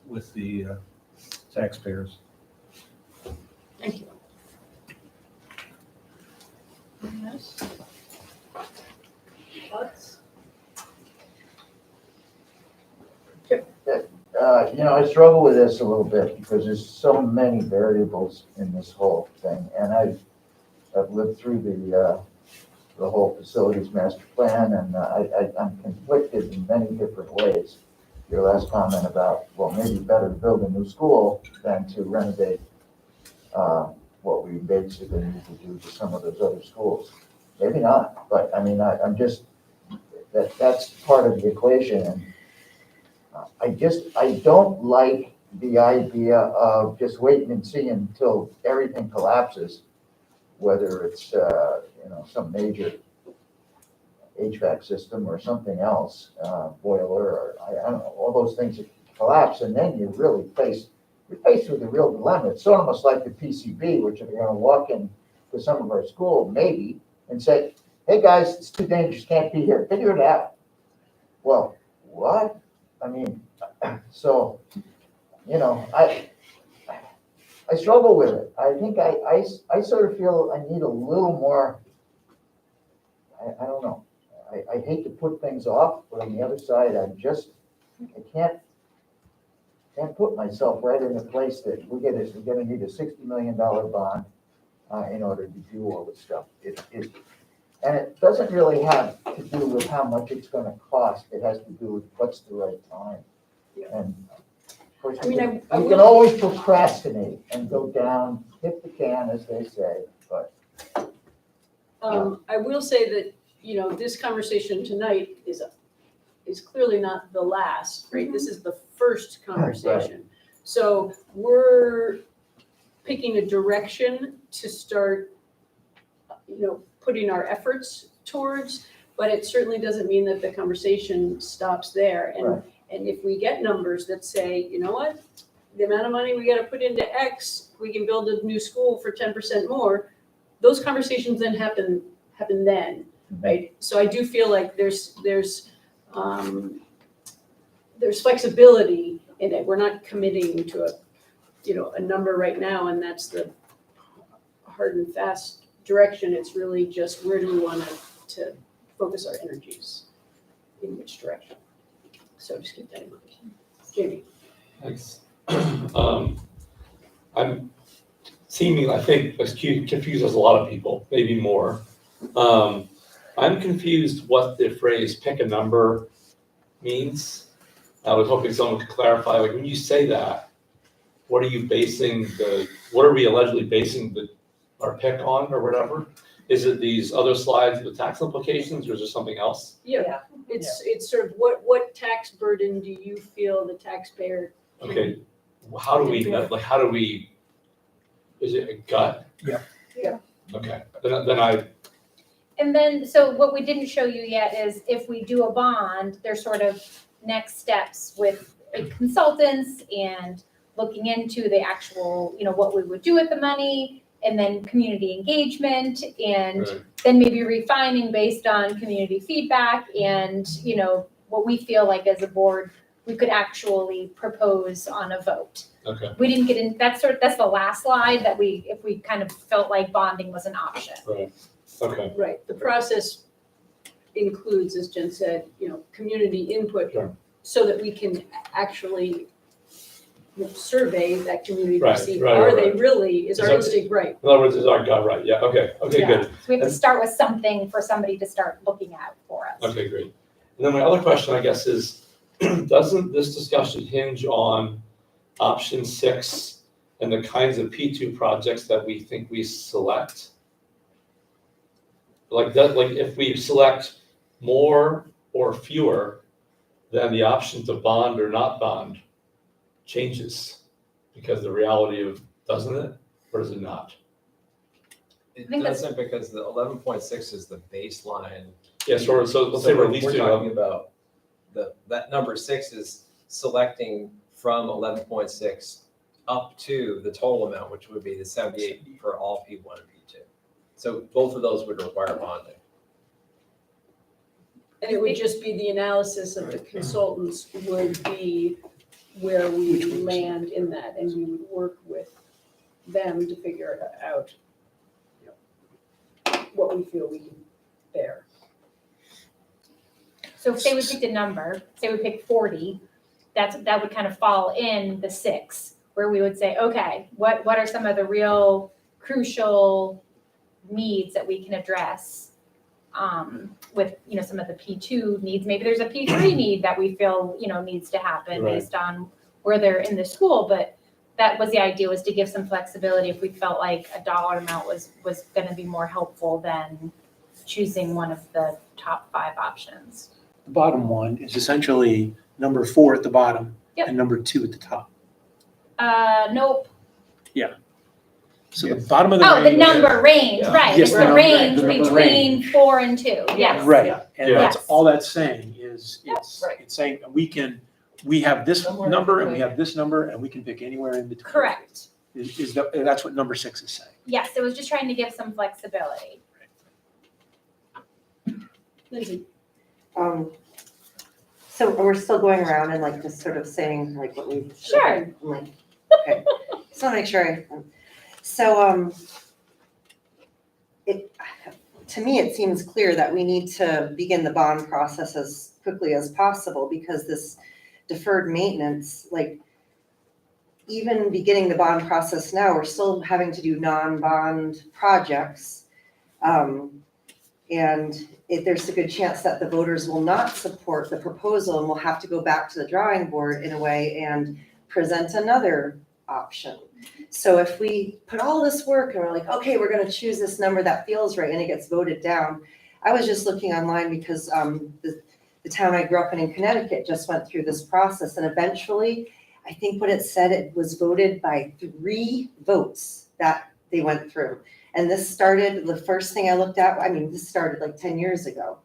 with the taxpayers. Thank you. Yes. Thoughts? I struggle with this a little bit because there's so many variables in this whole thing. And I've lived through the whole facilities master plan, and I'm conflicted in many different ways. Your last comment about, well, maybe better to build a new school than to renovate what we basically need to do to some of those other schools. Maybe not, but I mean, I'm just, that's part of the equation. And I don't like the idea of just waiting and seeing until everything collapses, whether it's, some major HVAC system or something else, boiler, or I don't know, all those things that collapse, and then you're faced with a real dilemma. It's almost like the PCB, which are going to walk in to some of our school, maybe, and say, hey guys, it's too dangerous, can't be here, figure it out. Well, what? I mean, so, I struggle with it. I think I sort of feel I need a little more, I don't know. I hate to put things off, but on the other side, I can't put myself right in the place that we're gonna need a $60 million bond in order to do all this stuff. And it doesn't really have to do with how much it's gonna cost. It has to do with what's the right time. And of course, we can always procrastinate and go down, hit the can, as they say, but. I will say that, this conversation tonight is clearly not the last, right? This is the first conversation. So we're picking a direction to start, putting our efforts towards, but it certainly doesn't mean that the conversation stops there. And if we get numbers that say, you know what, the amount of money we got to put into X, we can build a new school for 10% more, those conversations then happen then, right? So I do feel like there's flexibility in it. We're not committing to a number right now, and that's the hard and fast direction. It's really just where do we want to focus our energies, in which direction. So just keep that in mind. Jamie. Thanks. I'm seeming, I think, confuses a lot of people, maybe more. I'm confused what the phrase pick a number means. I was hoping someone could clarify, like when you say that, what are we allegedly basing our pick on or whatever? Is it these other slides with tax implications or is there something else? Yeah. It's sort of what tax burden do you feel the taxpayer Okay, how do we, like, how do we, is it a gut? Yeah. Yeah. Okay, then I, And then, so what we didn't show you yet is if we do a bond, there's sort of next steps with consultants and looking into the actual, what we would do with the money, and then community engagement, and Right. then maybe refining based on community feedback and, what we feel like as a board, we could actually propose on a vote. okay, We didn't get in, that's the last slide that if we kind of felt like bonding was an option. right, okay. Right, the process includes, as Jen said, community input, Sure. so that we can actually survey that community to Right, see, right, are right, they right. really, is our Is that- instinct right? In other words, is our gut right? Yeah, okay, Yeah. good. So we have to start with something for somebody to start looking at for us. Okay, great. And then my other question, I guess, is, doesn't this discussion hinge on option 6 and the kinds of P2 projects that we think we select? Like that, like if we select more or fewer, then the option to bond or not bond changes, because the reality of, doesn't it, or does it not? It think that's- doesn't, because the 11.6 is the baseline. Yeah, so let's say we're at least We're doing talking about that number 6 is selecting from 11.6 up to the total amount, which would be the 78 for all P1 and P2. So both of those would require bonding. And it would just be the analysis of the consultants would be where we land in that, and we would work with them to figure it out, what we feel we can bear. So if say we picked a number, say we picked 40, that would kind of fall in the 6, where we would say, okay, what are some of the real crucial needs that we can address with, some of the P2 needs. Maybe there's a P3 need that we feel, needs to happen Right. based on where they're in the school, but that was the idea, was to give some flexibility if we felt like a dollar amount was gonna be more helpful than choosing one of the top 5 options. The bottom one is essentially number 4 at the bottom Yep. and number 2 at the top. Nope. So the bottom of the Oh, the range. number range, Yeah. right, Yes, it's the the number- range the number between range. 4 and 2, yes. Right, and Yeah. that's Yes. all that's saying is, Right. it's saying we have this Somewhere number in and we between. have this number and we can pick anywhere in between. Correct, That's what number 6 is saying. yes, it was just trying to give some flexibility. Lindsay? So we're still going around and like just sort of saying like what we. Sure. I'm like, okay, just wanna make sure to me, it seems clear that we need to begin the bond process as quickly as possible, because this deferred maintenance, like even beginning the bond process now, we're still having to do non-bond projects. And there's a good chance that the voters will not support the proposal, and we'll have to go back to the drawing board in a way and present another option. So if we put all this work and we're like, okay, we're gonna choose this number that feels right, and it gets voted down. I was just looking online because the town I grew up in Connecticut just went through this process, and eventually, I think what it said, it was voted by 3 votes that they went through. And this started, the first thing I looked at, this started like 10 years ago.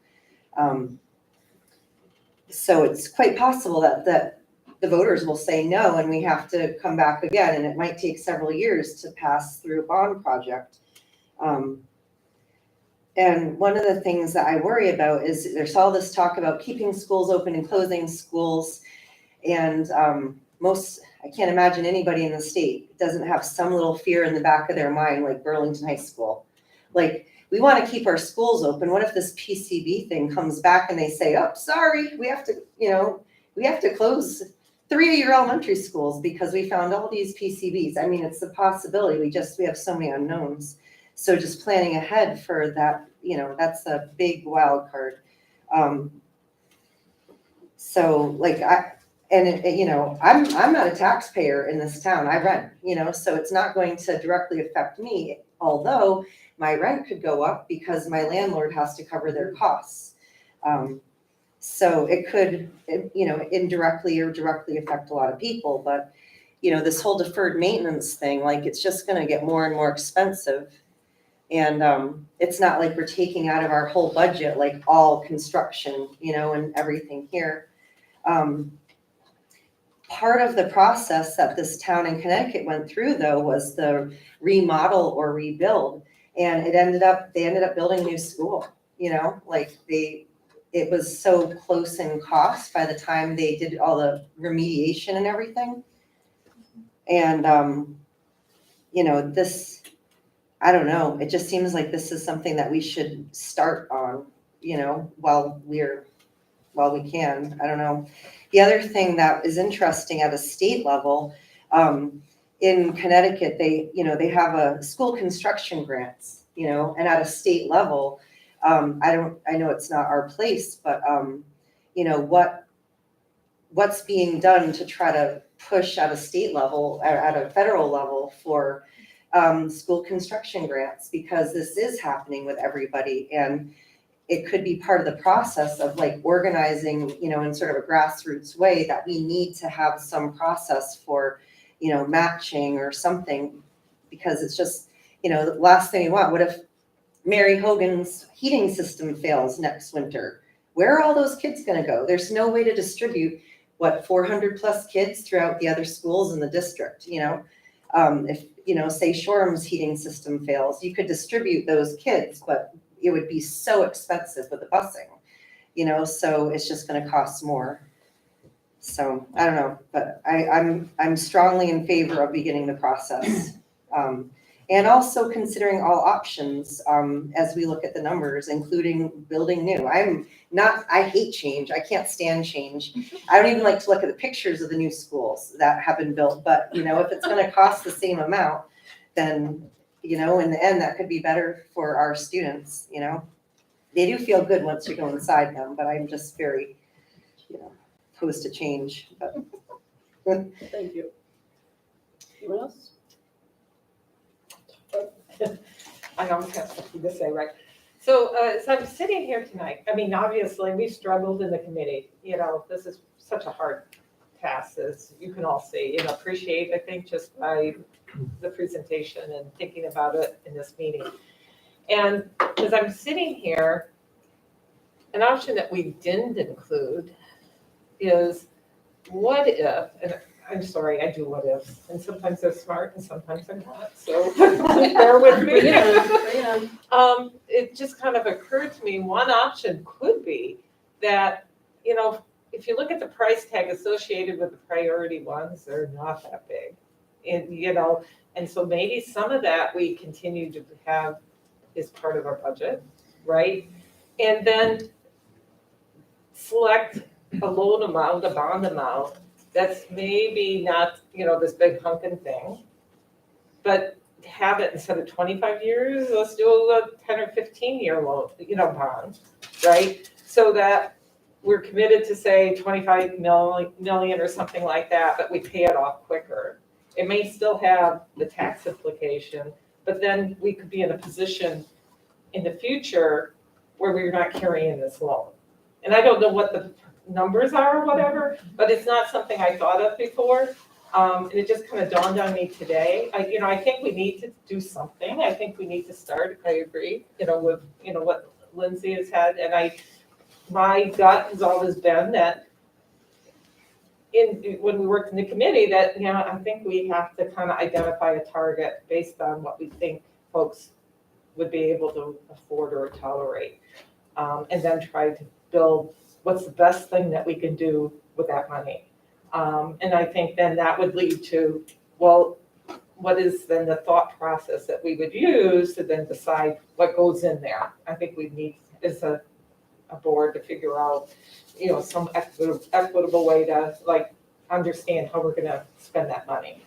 So it's quite possible that the voters will say no, and we have to come back again, and it might take several years to pass through a bond project. And one of the things that I worry about is there's all this talk about keeping schools open and closing schools. And I can't imagine anybody in the state doesn't have some little fear in the back of their mind, like Burlington High School. Like, we want to keep our schools open. What if this PCB thing comes back and they say, oh, sorry, we have to close 3 of your elementary schools because we found all these PCBs. It's a possibility. We have so many unknowns. So just planning ahead for that, that's a big wild card. I'm not a taxpayer in this town. I rent, so it's not going to directly affect me, although my rent could go up because my landlord has to cover their costs. So it could, indirectly or directly affect a lot of people, but this whole deferred maintenance thing, like, it's just gonna get more and more expensive. And it's not like we're taking out of our whole budget, like all construction, and everything here. Part of the process that this town in Connecticut went through, though, was the remodel or rebuild. And they ended up building a new school, like it was so close in cost by the time they did all the remediation and everything. And, this, I don't know, it just seems like this is something that we should start on, while we can. I don't know. The other thing that is interesting at a state level, in Connecticut, they have a school construction grants, and at a state level, I know it's not our place, but, what's being done to try to push at a state level, or at a federal level for school construction grants, because this is happening with everybody, and it could be part of the process of like organizing, in sort of a grassroots way, that we need to have some process for, matching or something, because it's just, the last thing you want. What if Mary Hogan's heating system fails next winter? Where are all those kids gonna go? There's no way to distribute, 400 plus kids throughout the other schools in the district, if, say Shoreham's heating system fails, you could distribute those kids, but it would be so expensive with the busing, so it's just gonna cost more. So I don't know, but I'm strongly in favor of beginning the process. And also considering all options, as we look at the numbers, including building new. I hate change. I can't stand change. I don't even like to look at the pictures of the new schools that have been built, but if it's gonna cost the same amount, then, in the end, that could be better for our students, They do feel good once you go inside them, but I'm just very, opposed to change, but. Thank you. Anyone else? I almost have something to say, right? So I'm sitting here tonight, obviously, we struggled in the committee, this is such a hard task, as you can all see, appreciate, I think, just by the presentation and thinking about it in this meeting. And as I'm sitting here, an option that we didn't include is, what if, and I'm sorry, I do what ifs, and sometimes they're smart and sometimes they're not, so bear with me. It just kind of occurred to me, one option could be that, if you look at the price tag associated with the priority ones, they're not that big. And so maybe some of that we continue to have is part of our budget, right? And then select a loan amount, a bond amount, that's maybe not, this big hunkin' thing, but have it instead of 25 years, let's do a 10 or 15-year loan, bond, right? So that we're committed to say 25 million or something like that, but we pay it off quicker. It may still have the tax implication, but then we could be in a position in the future where we're not carrying this loan. And I don't know what the numbers are or whatever, but it's not something I thought of before. And it just kind of dawned on me today. I think we need to do something. I think we need to start, I agree, with, what Lindsay has had. And my gut has always been that when we worked in the committee that, I think we have to kind of identify a target based on what we think folks would be able to afford or tolerate. And then try to build what's the best thing that we can do with that money. And I think then that would lead to, well, what is then the thought process that we would use to then decide what goes in there? I think we need, as a board, to figure out, some equitable way to understand how we're gonna spend that money.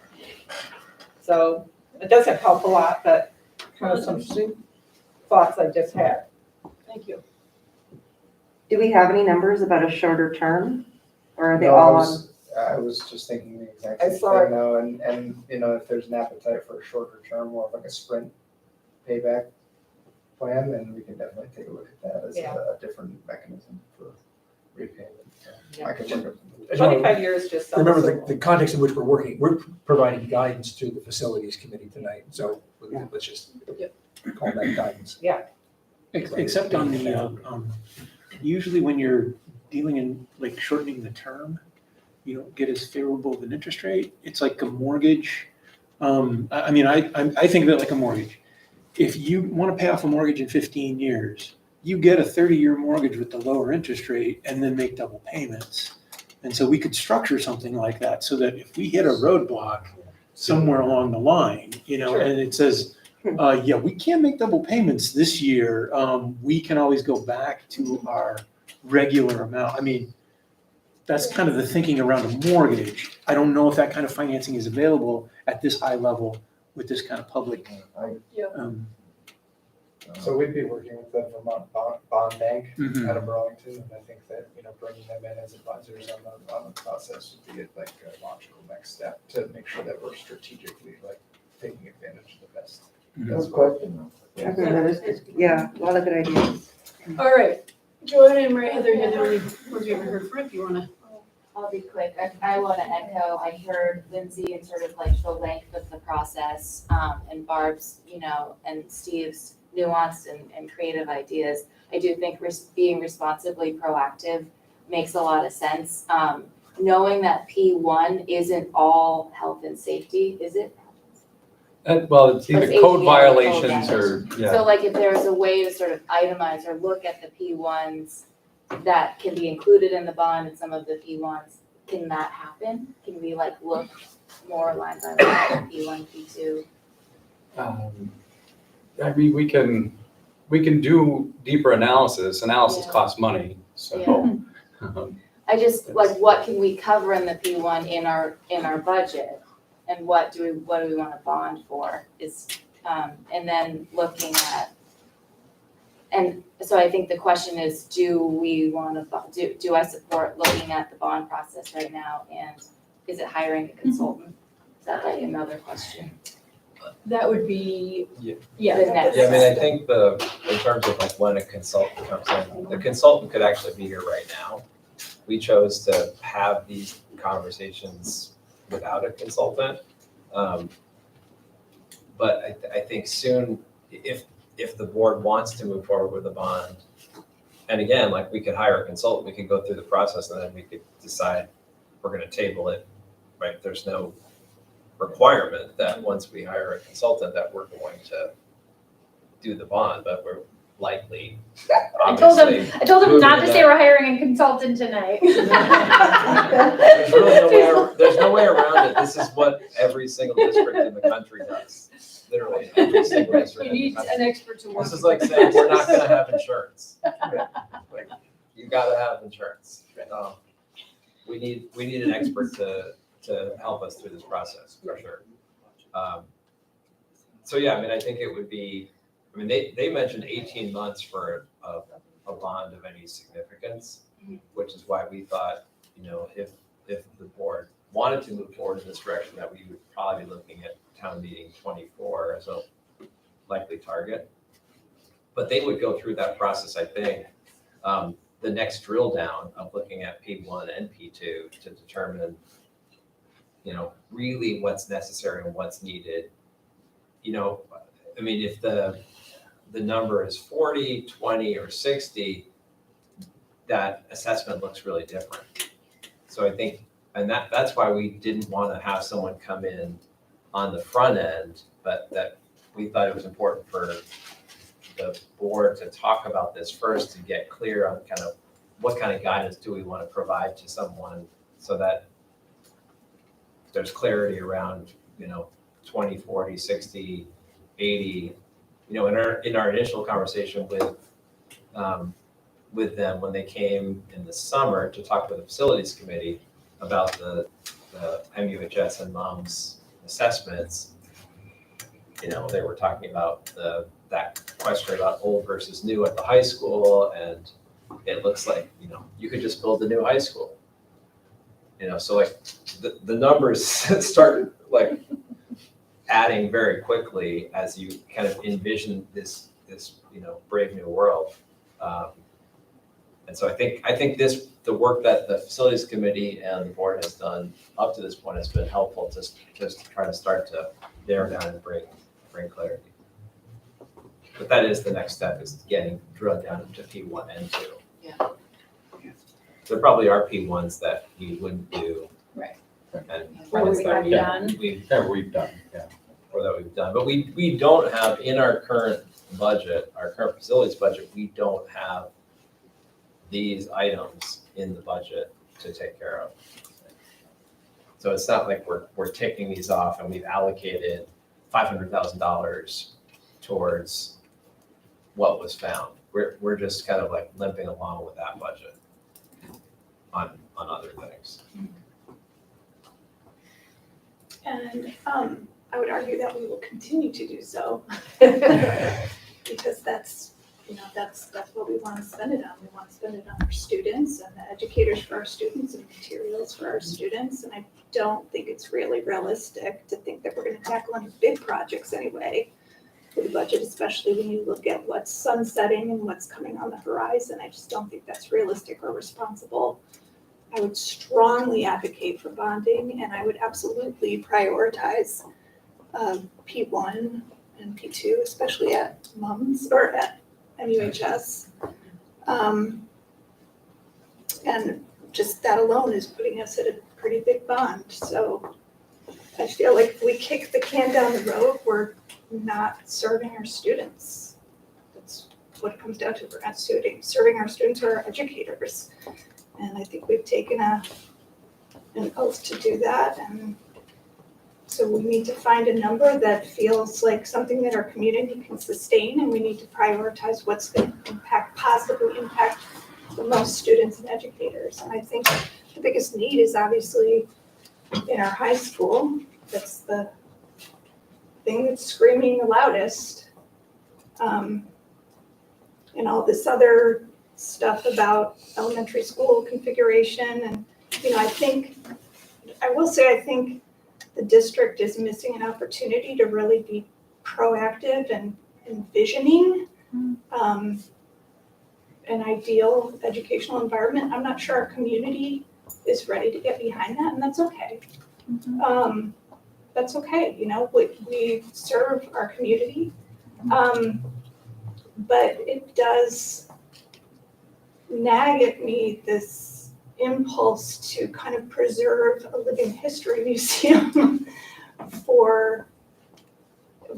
So it doesn't help a lot, but kind of some thoughts I just had. Thank you. Do we have any numbers about a shorter term, or are they No, all on? I was just thinking the exact I same saw it. thing, though, and if there's an appetite for a shorter term, more of like a sprint payback plan, then we can definitely take a look at that as Yeah. a different mechanism for repayment. I could look at. I just wanna 25 years just sounds. Remember so- the context in which we're working, we're providing guidance to the facilities committee tonight, so let's just call that guidance. Except on the, usually when you're dealing in, like shortening the term, you don't get as favorable of an interest rate. It's like a mortgage. I mean, I think of it like a mortgage. If you want to pay off a mortgage in 15 years, you get a 30-year mortgage with the lower interest rate and then make double payments. And so we could structure something like that so that if we hit a roadblock somewhere along the line, you know, Sure. and it says, yeah, we can't make double payments this year, we can always go back to our regular amount. I mean, that's kind of the thinking around a mortgage. I don't know if that kind of financing is available at this high level with this kind of public. So we'd be working with the Vermont Bond Bank Mhm. out of Burlington, and I think that, bringing them in as advisors on the process would be like a logical next step to make sure that we're strategically taking advantage of the best. Good question. Okay, that is good. Yeah, a lot of good ideas. All right, Joanna and Mary Heather, you're the only ones we haven't heard from, if you wanna. I'll be quick. I want to echo, I heard Lindsay and sort of like the length of the process, and Barb's, and Steve's nuanced and creative ideas. I do think being responsibly proactive makes a lot of sense. Knowing that P1 isn't all health and safety, is it? Well, it's Or either it's code APA violations code or, So yeah. like if there's a way to sort of itemize or look at the P1s that can be included in the bond and some of the P1s, can that happen? Can we look more line by line at P1, P2? I mean, we can do deeper analysis. Analysis Yeah. costs money, so. I just, what can we cover in the P1 in our budget? And what do we wanna bond for is, and then looking at, and so I think the question is, do we wanna, do I support looking at the bond process right now? And is it hiring a consultant? Is that another question? That would be, Yeah. yeah. The next Yeah, I mean, I step. think in terms of when a consultant comes in, the consultant could actually be here right now. We chose to have these conversations without a consultant. But I think soon, if the board wants to move forward with a bond, and again, we could hire a consultant, we could go through the process and then we could decide we're gonna table it, right? There's no requirement that once we hire a consultant that we're going to do the bond, but we're likely, I told obviously. them not to moving say that- we're hiring a consultant tonight. There's really there's no way around it. This is what every single district in the country does. Literally, every single district You in the need country. an expert to work. This is like saying, we're not gonna have insurance. You gotta have insurance. We need an expert to help us through this process, for sure. So yeah, I mean, I think it would be, they mentioned 18 months for a bond of any significance, which is why we thought, if the board wanted to move forward in this direction, that we would probably be looking at town meeting 24 as a likely target. But they would go through that process, I think, the next drill down of looking at P1 and P2 to determine, really what's necessary and what's needed. If the number is 40, 20, or 60, that assessment looks really different. So I think, and that's why we didn't want to have someone come in on the front end, but that we thought it was important for the board to talk about this first to get clear on kind of what kind of guidance do we want to provide to someone so that there's clarity around, 20, 40, 60, 80. In our initial conversation with them when they came in the summer to talk with the facilities committee about the MUHS and MOMS assessments, they were talking about that question about old versus new at the high school, and it looks like, you could just build a new high school. So the numbers start adding very quickly as you kind of envision this brave new world. And so I think the work that the facilities committee and the board has done up to this point has been helpful just to try to start to narrow down and bring clarity. But that is the next step, is getting drilled down into P1 and 2. Yeah. There probably are P1s that we wouldn't do. Right. And Or ones we that have done. we've done, yeah, or that we've done. But we don't have, in our current budget, our current facilities budget, we don't have these items in the budget to take care of. So it's not like we're taking these off and we've allocated $500,000 towards what was found. We're just kind of like limping along with that budget on other things. And I would argue that we will continue to do so. Because that's what we want to spend it on. We want to spend it on our students and the educators for our students and materials for our students. And I don't think it's really realistic to think that we're going to tackle any big projects anyway with the budget, especially when you look at what's sunsetting and what's coming on the horizon. I just don't think that's realistic or responsible. I would strongly advocate for bonding, and I would absolutely prioritize P1 and P2, especially at MUMS or at MUHS. And just that alone is putting us at a pretty big bond. So I feel like if we kick the can down the road, we're not serving our students. That's what it comes down to. We're not serving our students or our educators. And I think we've taken an oath to do that. And so we need to find a number that feels like something that our community can sustain, and we need to prioritize what's going to positively impact the most students and educators. And I think the biggest need is obviously in our high school. That's the thing that's screaming the loudest. And all this other stuff about elementary school configuration. And, I think the district is missing an opportunity to really be proactive and envisioning an ideal educational environment. I'm not sure our community is ready to get behind that, and that's okay. That's okay, we serve our community. But it does nag at me, this impulse to kind of preserve a living history museum for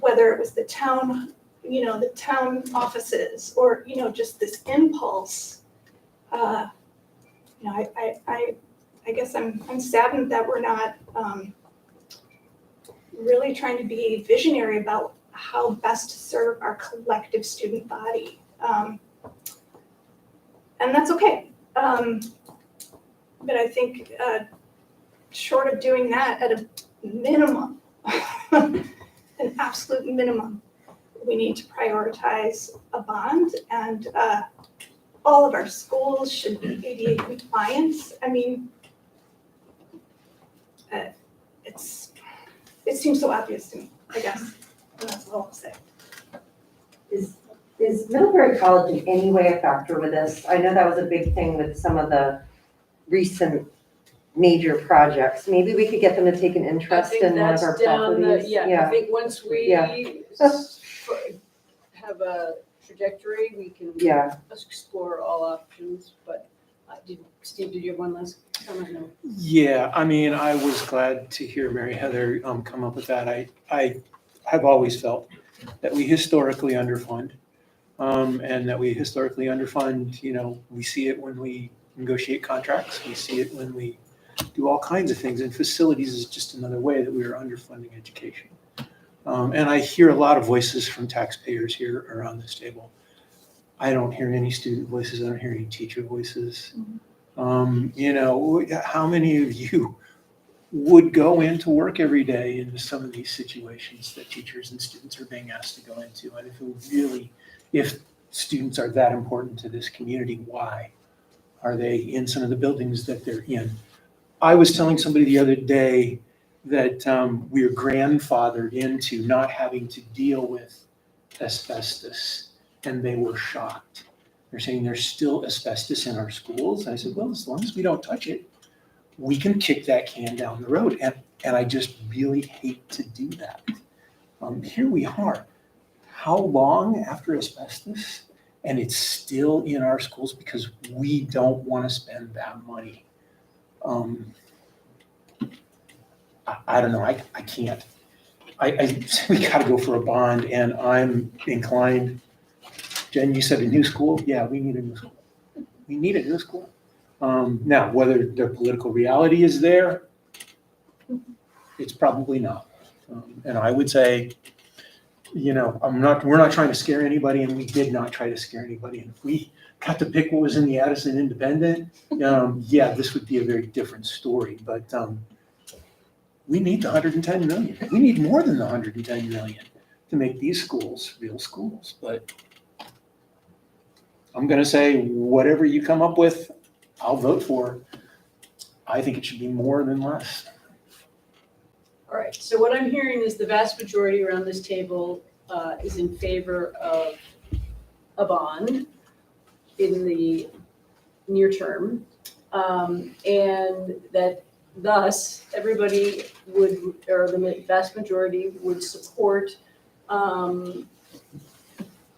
whether it was the town, the town offices, or, just this impulse. I guess I'm saddened that we're not really trying to be visionary about how best to serve our collective student body. And that's okay. But I think short of doing that, at a minimum, an absolute minimum, we need to prioritize a bond, and all of our schools should be ADA compliant. I mean, it seems so obvious to me, I guess, and that's all I'll say. Is Middlebury College in any way a factor with this? I know that was a big thing with some of the recent major projects. Maybe we could get them to take an interest in one of our properties. I think once we have a trajectory, we can explore all options. But Steve, did you have one last comment? No. Yeah, I mean, I was glad to hear Mary Heather come up with that. I have always felt that we historically underfund, and that we historically underfund, we see it when we negotiate contracts, we see it when we do all kinds of things, and facilities is just another way that we are underfunding education. And I hear a lot of voices from taxpayers here around this table. I don't hear any student voices, I don't hear any teacher voices. How many of you would go into work every day into some of these situations that teachers and students are being asked to go into? And if students are that important to this community, why are they in some of the buildings that they're in? I was telling somebody the other day that we're grandfathered into not having to deal with asbestos, and they were shocked. They're saying there's still asbestos in our schools. And I said, well, as long as we don't touch it, we can kick that can down the road. And I just really hate to do that. Here we are. How long after asbestos? And it's still in our schools because we don't want to spend that money. I don't know, I can't. We gotta go for a bond, and I'm inclined. Jen, you said a new school? Yeah, we need a new school. We need a new school. Now, whether the political reality is there, it's probably not. And I would say, we're not trying to scare anybody, and we did not try to scare anybody. And if we got to pick what was in the Addison Independent, yeah, this would be a very different story. But we need the 110 million. We need more than the 110 million to make these schools real schools. But I'm going to say whatever you come up with, I'll vote for. I think it should be more than less. All right, so what I'm hearing is the vast majority around this table is in favor of a bond in the near term. And that thus, everybody would, or the vast majority would support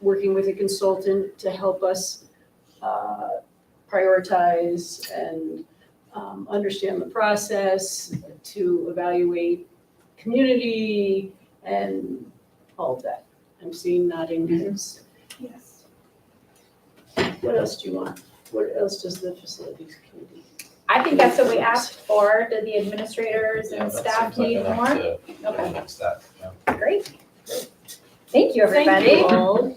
working with a consultant to help us prioritize and understand the process, to evaluate community and all of that. I'm seeing nodding heads. Yes. What else do you want? What else does the facilities committee? I think that's what we asked for. Did the administrators Yeah, and that staff seems like need enough more? to Okay, fix that, yeah. great. Thank you, everybody. Thank you all.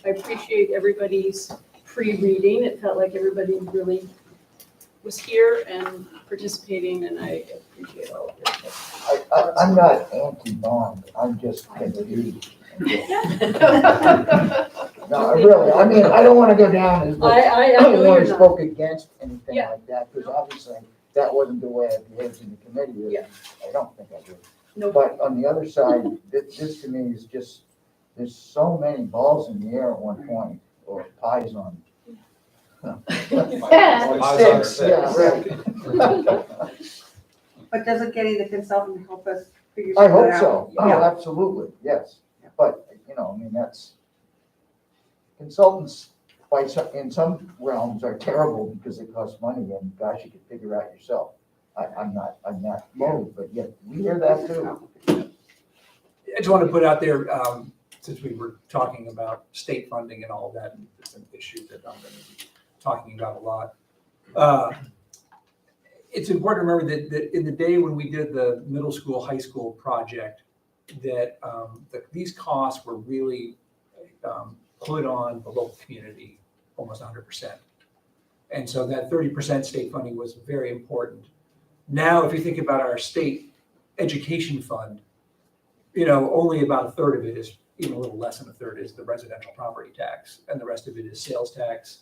I appreciate everybody's pre-reading. It felt like everybody really was here and participating, and I appreciate all of it. I'm not anti-bond, I'm just confused. No, really, I mean, I don't wanna go down as I the know one you're who not. spoke against anything Yeah. like that, because obviously that wasn't the way I behaved in the committee. Yeah. I don't think I did. No. But on the other side, this to me is just, there's so many balls in the air at one point, or pies on. Sticks, yeah, right. But doesn't getting the consultant help us figure I that hope out? so, oh, absolutely, yes, but, I mean, that's, consultants in some realms are terrible because it costs money, and gosh, you can figure out yourself. I'm not moved, but yet, we hear that too. I just want to put out there, since we were talking about state funding and all of that, and it's an issue that I'm going to be talking about a lot. It's important to remember that in the day when we did the middle school, high school project, that these costs were really put on the local community almost 100%. And so that 30% state funding was very important. Now, if you think about our state education fund, only about a third of it is, even a little less than a third is the residential property tax, and the rest of it is sales tax,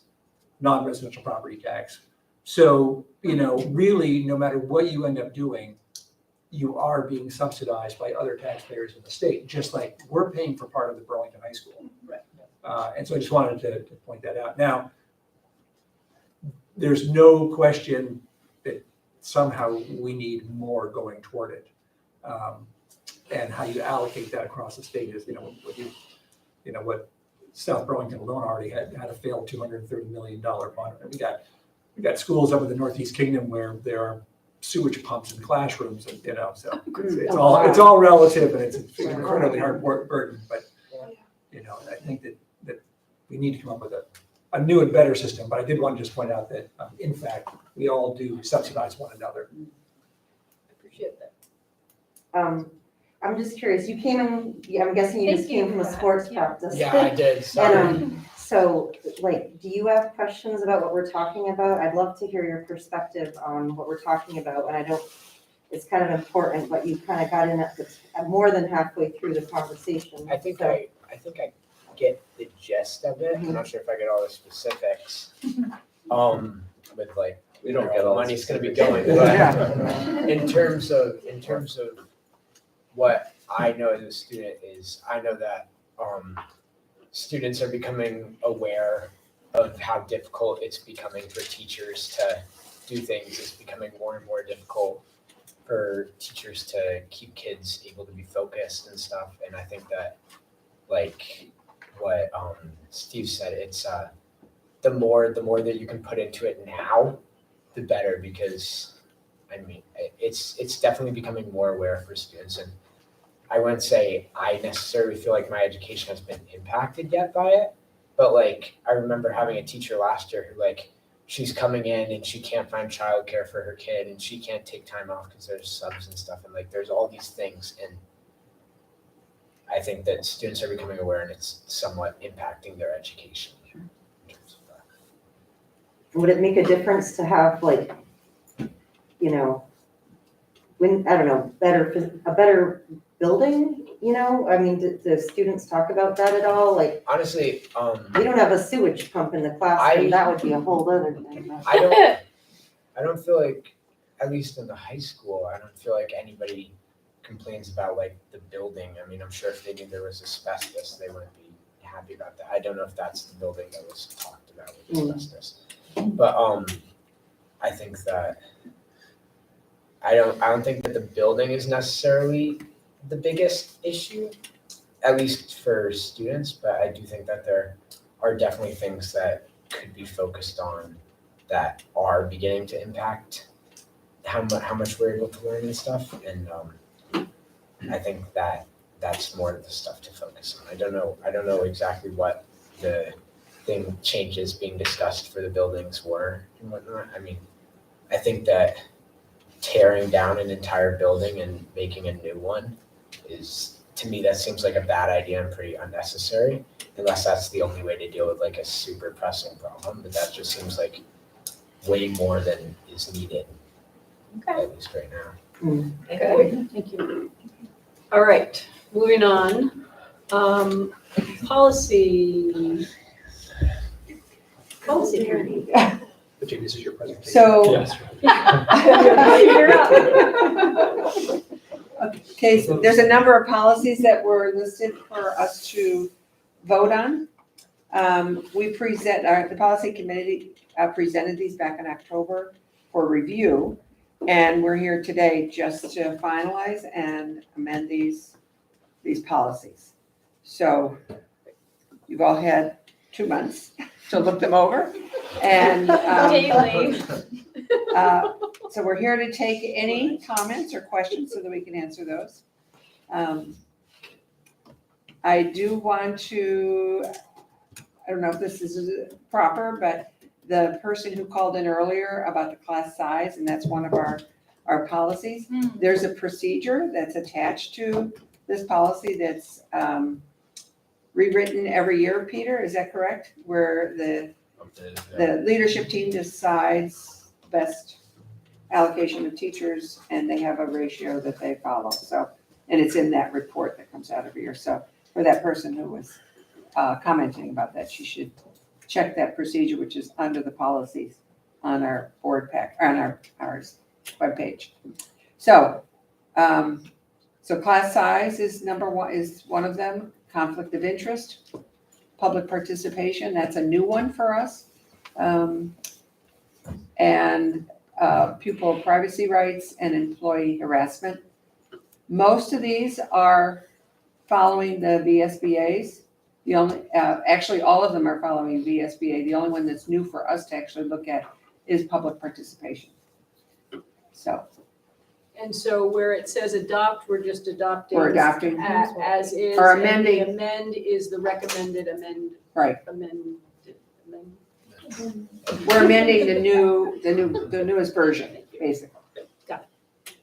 non-residential property tax. So, really, no matter what you end up doing, you are being subsidized by other taxpayers in the state, just like we're paying for part of the Burlington High School. Right. And so I just wanted to point that out. Now, there's no question that somehow we need more going toward it. And how you allocate that across the state is, what South Burlington alone already had a failed $230 million bond. And we got schools up in the Northeast Kingdom where there are sewage pumps in classrooms, and so it's all relative, and it's an incredibly hard burden. But I think that we need to come up with a new and better system. But I did want to just point out that in fact we all do subsidize one another. I appreciate that. I'm just curious, you came in, I'm guessing you just came from a sports practice. Yeah, I did, sorry. And so, do you have questions about what we're talking about? I'd love to hear your perspective on what we're talking about, and I don't, it's kind of important, but you kind of got in at more than halfway through the conversation. I think I get the gist of it. I'm not sure if I get all the specifics. With We don't get all the money's gonna be specifics. going, but in terms of what I know as a student is, I know that students are becoming aware of how difficult it's becoming for teachers to do things. It's becoming more and more difficult for teachers to keep kids able to be focused and stuff. And I think that, like what Steve said, it's the more that you can put into it now, the better, because I mean it's definitely becoming more aware for students. And I wouldn't say I necessarily feel like my education has been impacted yet by it, but like I remember having a teacher last year who, like, she's coming in and she can't find childcare for her kid and she can't take time off because there's subs and stuff, and like there's all these things, and I think that students are becoming aware and it's somewhat impacting their education. Would it make a difference to have, like, you know, when, I don't know, a better building, you know? I mean, do students talk about that at all? Like, honestly, we don't have a sewage pump in the classroom, that would be a whole other thing. I don't feel like, at least in the high school, I don't feel like anybody complains about like the building. I mean, I'm sure if they knew there was asbestos, they wouldn't be happy about that. I don't know if that's the building that was talked about with asbestos. But I think that I don't think that the building is necessarily the biggest issue, at least for students, but I do think that there are definitely things that could be focused on that are beginning to impact how much we're able to learn and stuff. And I think that that's more of the stuff to focus on. I don't know exactly what the changes being discussed for the buildings were and whatnot. I mean, I think that tearing down an entire building and making a new one is, to me, that seems like a bad idea and pretty unnecessary, unless that's the only way to deal with like a super pressing problem. But that just seems like way more than is needed, at least right now. Okay, thank you. All right, moving on. Policy. Policy committee. But Jane, this is your presentation. So. Yes. You're up. Okay, so there's a number of policies that were listed for us to vote on. The policy committee presented these back in October for review, and we're here today just to finalize and amend these policies. So you've all had 2 months to look them over, and Daily. so we're here to take any comments or questions so that we can answer those. I do want to, I don't know if this is proper, but the person who called in earlier about the class size, and that's one of our policies, there's a procedure that's attached to this policy that's rewritten every year, Peter, is that correct? Where the leadership team decides best allocation of teachers, and they have a ratio that they follow. So, and it's in that report that comes out every year. So for that person who was commenting about that, she should check that procedure, which is under the policies on our board pack, on our webpage. So, so class size is one of them. Conflict of interest, public participation, that's a new one for us. And pupil privacy rights and employee harassment. Most of these are following the VSBA's. The only, actually, all of them are following VSBA. The only one that's new for us to actually look at is public participation. So. And so where it says adopt, we're just adopting. We're adopting. As is. Or and the amending. amend is the recommended amend. Right. Amend. We're amending the newest version, basically. Got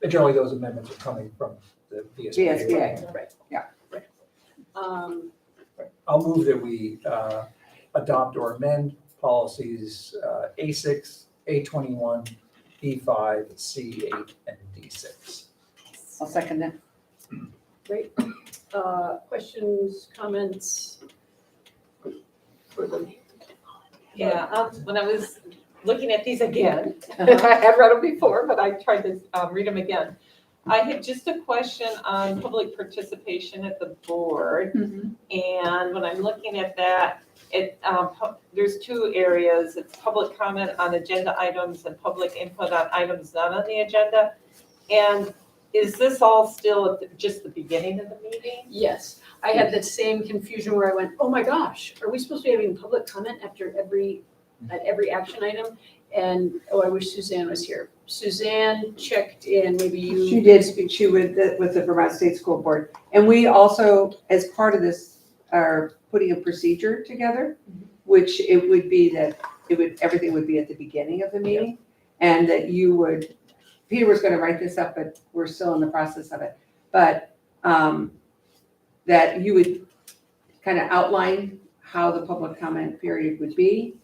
And generally, those amendments are coming from the VSBA. VSBA. Right. Yeah. Right. I'll move that we adopt or amend policies A6, A21, D5, C8, and D6. I'll second that. Great. Questions, comments? For them? Yeah, when I was looking at these again, I have read them before, but I tried to read them again. I had just a question on public participation at the board. And when I'm looking at that, there's two areas. It's public comment on agenda items and public input on items not on the agenda. And is this all still at just the beginning of the meeting? Yes, I had that same confusion where I went, oh my gosh, are we supposed to be having public comment at every action item? And, I wish Suzanne was here. Suzanne checked in, maybe you. She did speak, she with the Vermont State School Board. And we also, as part of this, are putting a procedure together, which it would be that everything would be at the beginning of the meeting. And that you would, Peter was gonna write this up, but we're still in the process of it. But, that you would kind of outline how the public comment period would be.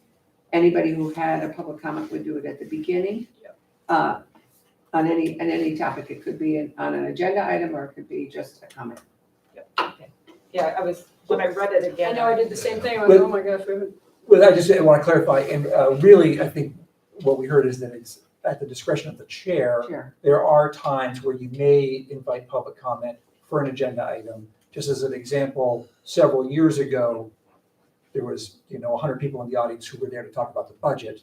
Anybody who had a public comment would do it at the beginning. On any topic. It could be on an agenda item, or it could be just a comment. Yeah, when I read it again. I know, I did the same thing. I went, oh my gosh, we haven't. Well, I just want to clarify, and really, I think what we heard is that it's at the discretion of the chair. Sure. There are times where you may invite public comment for an agenda item. Just as an example, several years ago, there was, 100 people in the audience who were there to talk about the budget.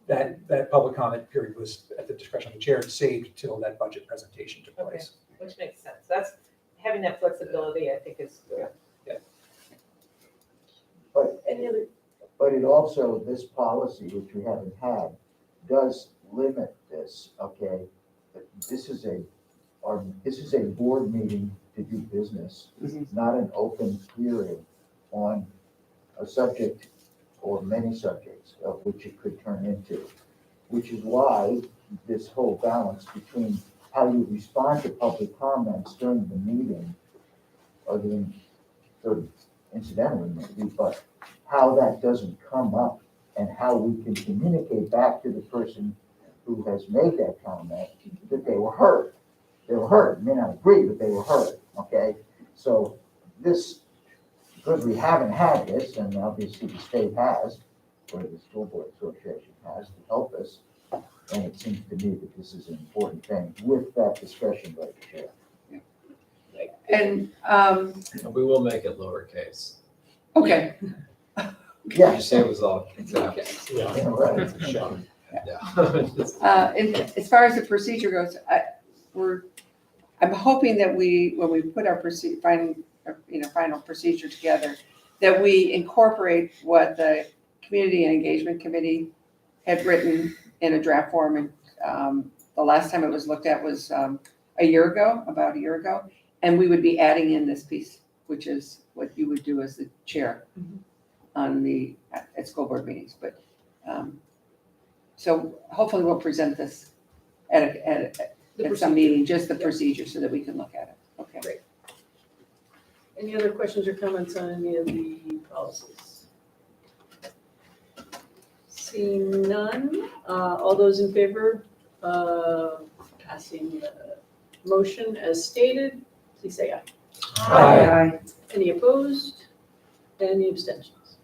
That public comment period was at the discretion of the chair, saved till that budget presentation took place. Okay, which makes sense. Having that flexibility, I think is good. But, Any other? but it also, this policy, which we haven't had, does limit this, okay? This is a board meeting to do business, not an open hearing on a subject or many subjects of which it could turn into, which is why this whole balance between how you respond to public comments during the meeting, or the sort of incidentally maybe, but how that doesn't come up and how we can communicate back to the person who has made that comment that they were heard. They were heard, may not agree, but they were heard, okay? So this, because we haven't had this, and obviously the state has, or the School Board Association has to help us, and it seems to me that this is an important thing with that discretion by the chair. And, We will make it lowercase. okay. Yeah. You say it was all exact. Yeah, right. Yeah. And as far as the procedure goes, I'm hoping that when we put our final procedure together, that we incorporate what the Community and Engagement Committee had written in a draft form. And the last time it was looked at was about a year ago. And we would be adding in this piece, which is what you would do as the chair at school board meetings. But so hopefully we'll present this at some meeting, just the procedure, so that we can look at it. Okay. Great. Any other questions or comments on any of the policies? Seeing none, all those in favor of passing the motion as stated, please say aye. Aye. Any opposed? Any abstentions?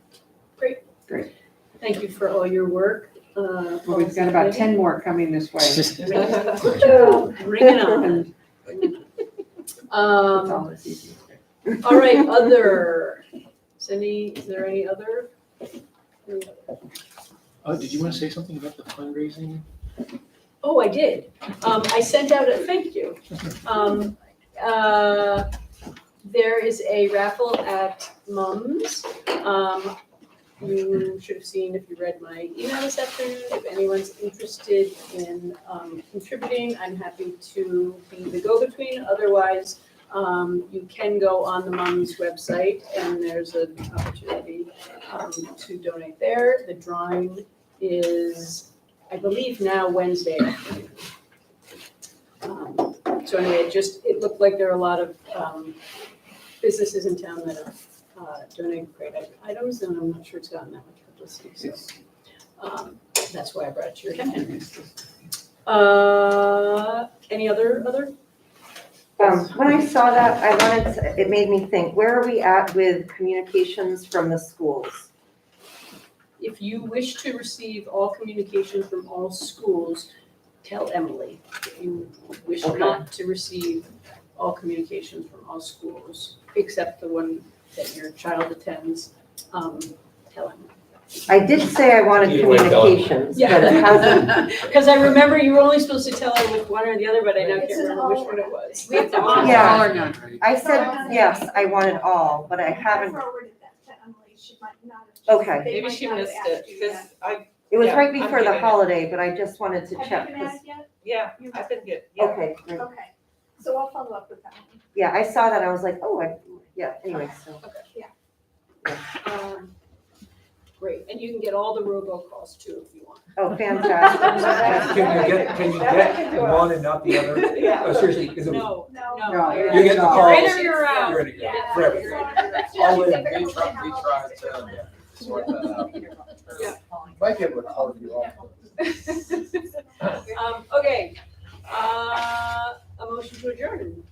Great. Great. Thank you for all your work. Well, we've got about 10 more coming this way. Good job. Bring it on. It's all this easy. All right, other, is there any other? Did you want to say something about the fundraising? Oh, I did. I sent out a thank you. There is a raffle at Mums. You should have seen if you read my email this afternoon. If anyone's interested in contributing, I'm happy to be the go-between. Otherwise, you can go on the Mums website and there's an opportunity to donate there. The drawing is, I believe, now Wednesday afternoon. So anyway, it looked like there are a lot of businesses in town that are donating great items, and I'm not sure it's gotten that much publicity. So that's why I brought it to your attention. Any other? When I saw that, it made me think, where are we at with communications from the schools? If you wish to receive all communication from all schools, tell Emily that you wish Okay. not to receive all communications from all schools, except the one that your child attends, tell Emily. I did say I wanted Either way, tell him. communications, but it hasn't. Because I remember you were only supposed to tell her with one or the other, but I now can't It's an remember which all one it was. We have to honor Yeah. all or none. I said, yes, I wanted all, but I I haven't, forwarded that to Emily, she might not have. Okay. they Maybe might she not have missed asked it, you because yet. I, it was Yeah, right I'm before the getting it. holiday, but I just wanted to Have check. you been asked yet? yeah, I've been good, yeah. Okay, great. Okay, so I'll follow up with Emily. Yeah, I saw that, I was like, oh, anyway, so. Great, and you can get all the robocalls too if you want. Oh, fantastic. Can you get one and not the other? Yeah. Seriously, is it? No, No. no. You're getting the You're calls. in or you're out. You're in or you're out. Yeah. Forever. You're in. All in. We tried to sort that out. Yeah. Might be able to call you off. Okay, a motion to adjourn,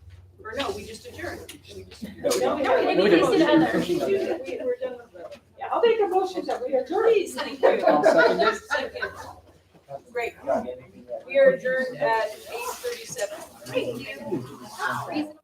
or no, we just adjourned. We just- No, we haven't. No, we didn't. We did other. Finishing up. We're done with that. Yeah, I'll make a motion that we adjourn. Please, thank you. I'll second it. Second. Great. We are adjourned at 8:37. Thank you.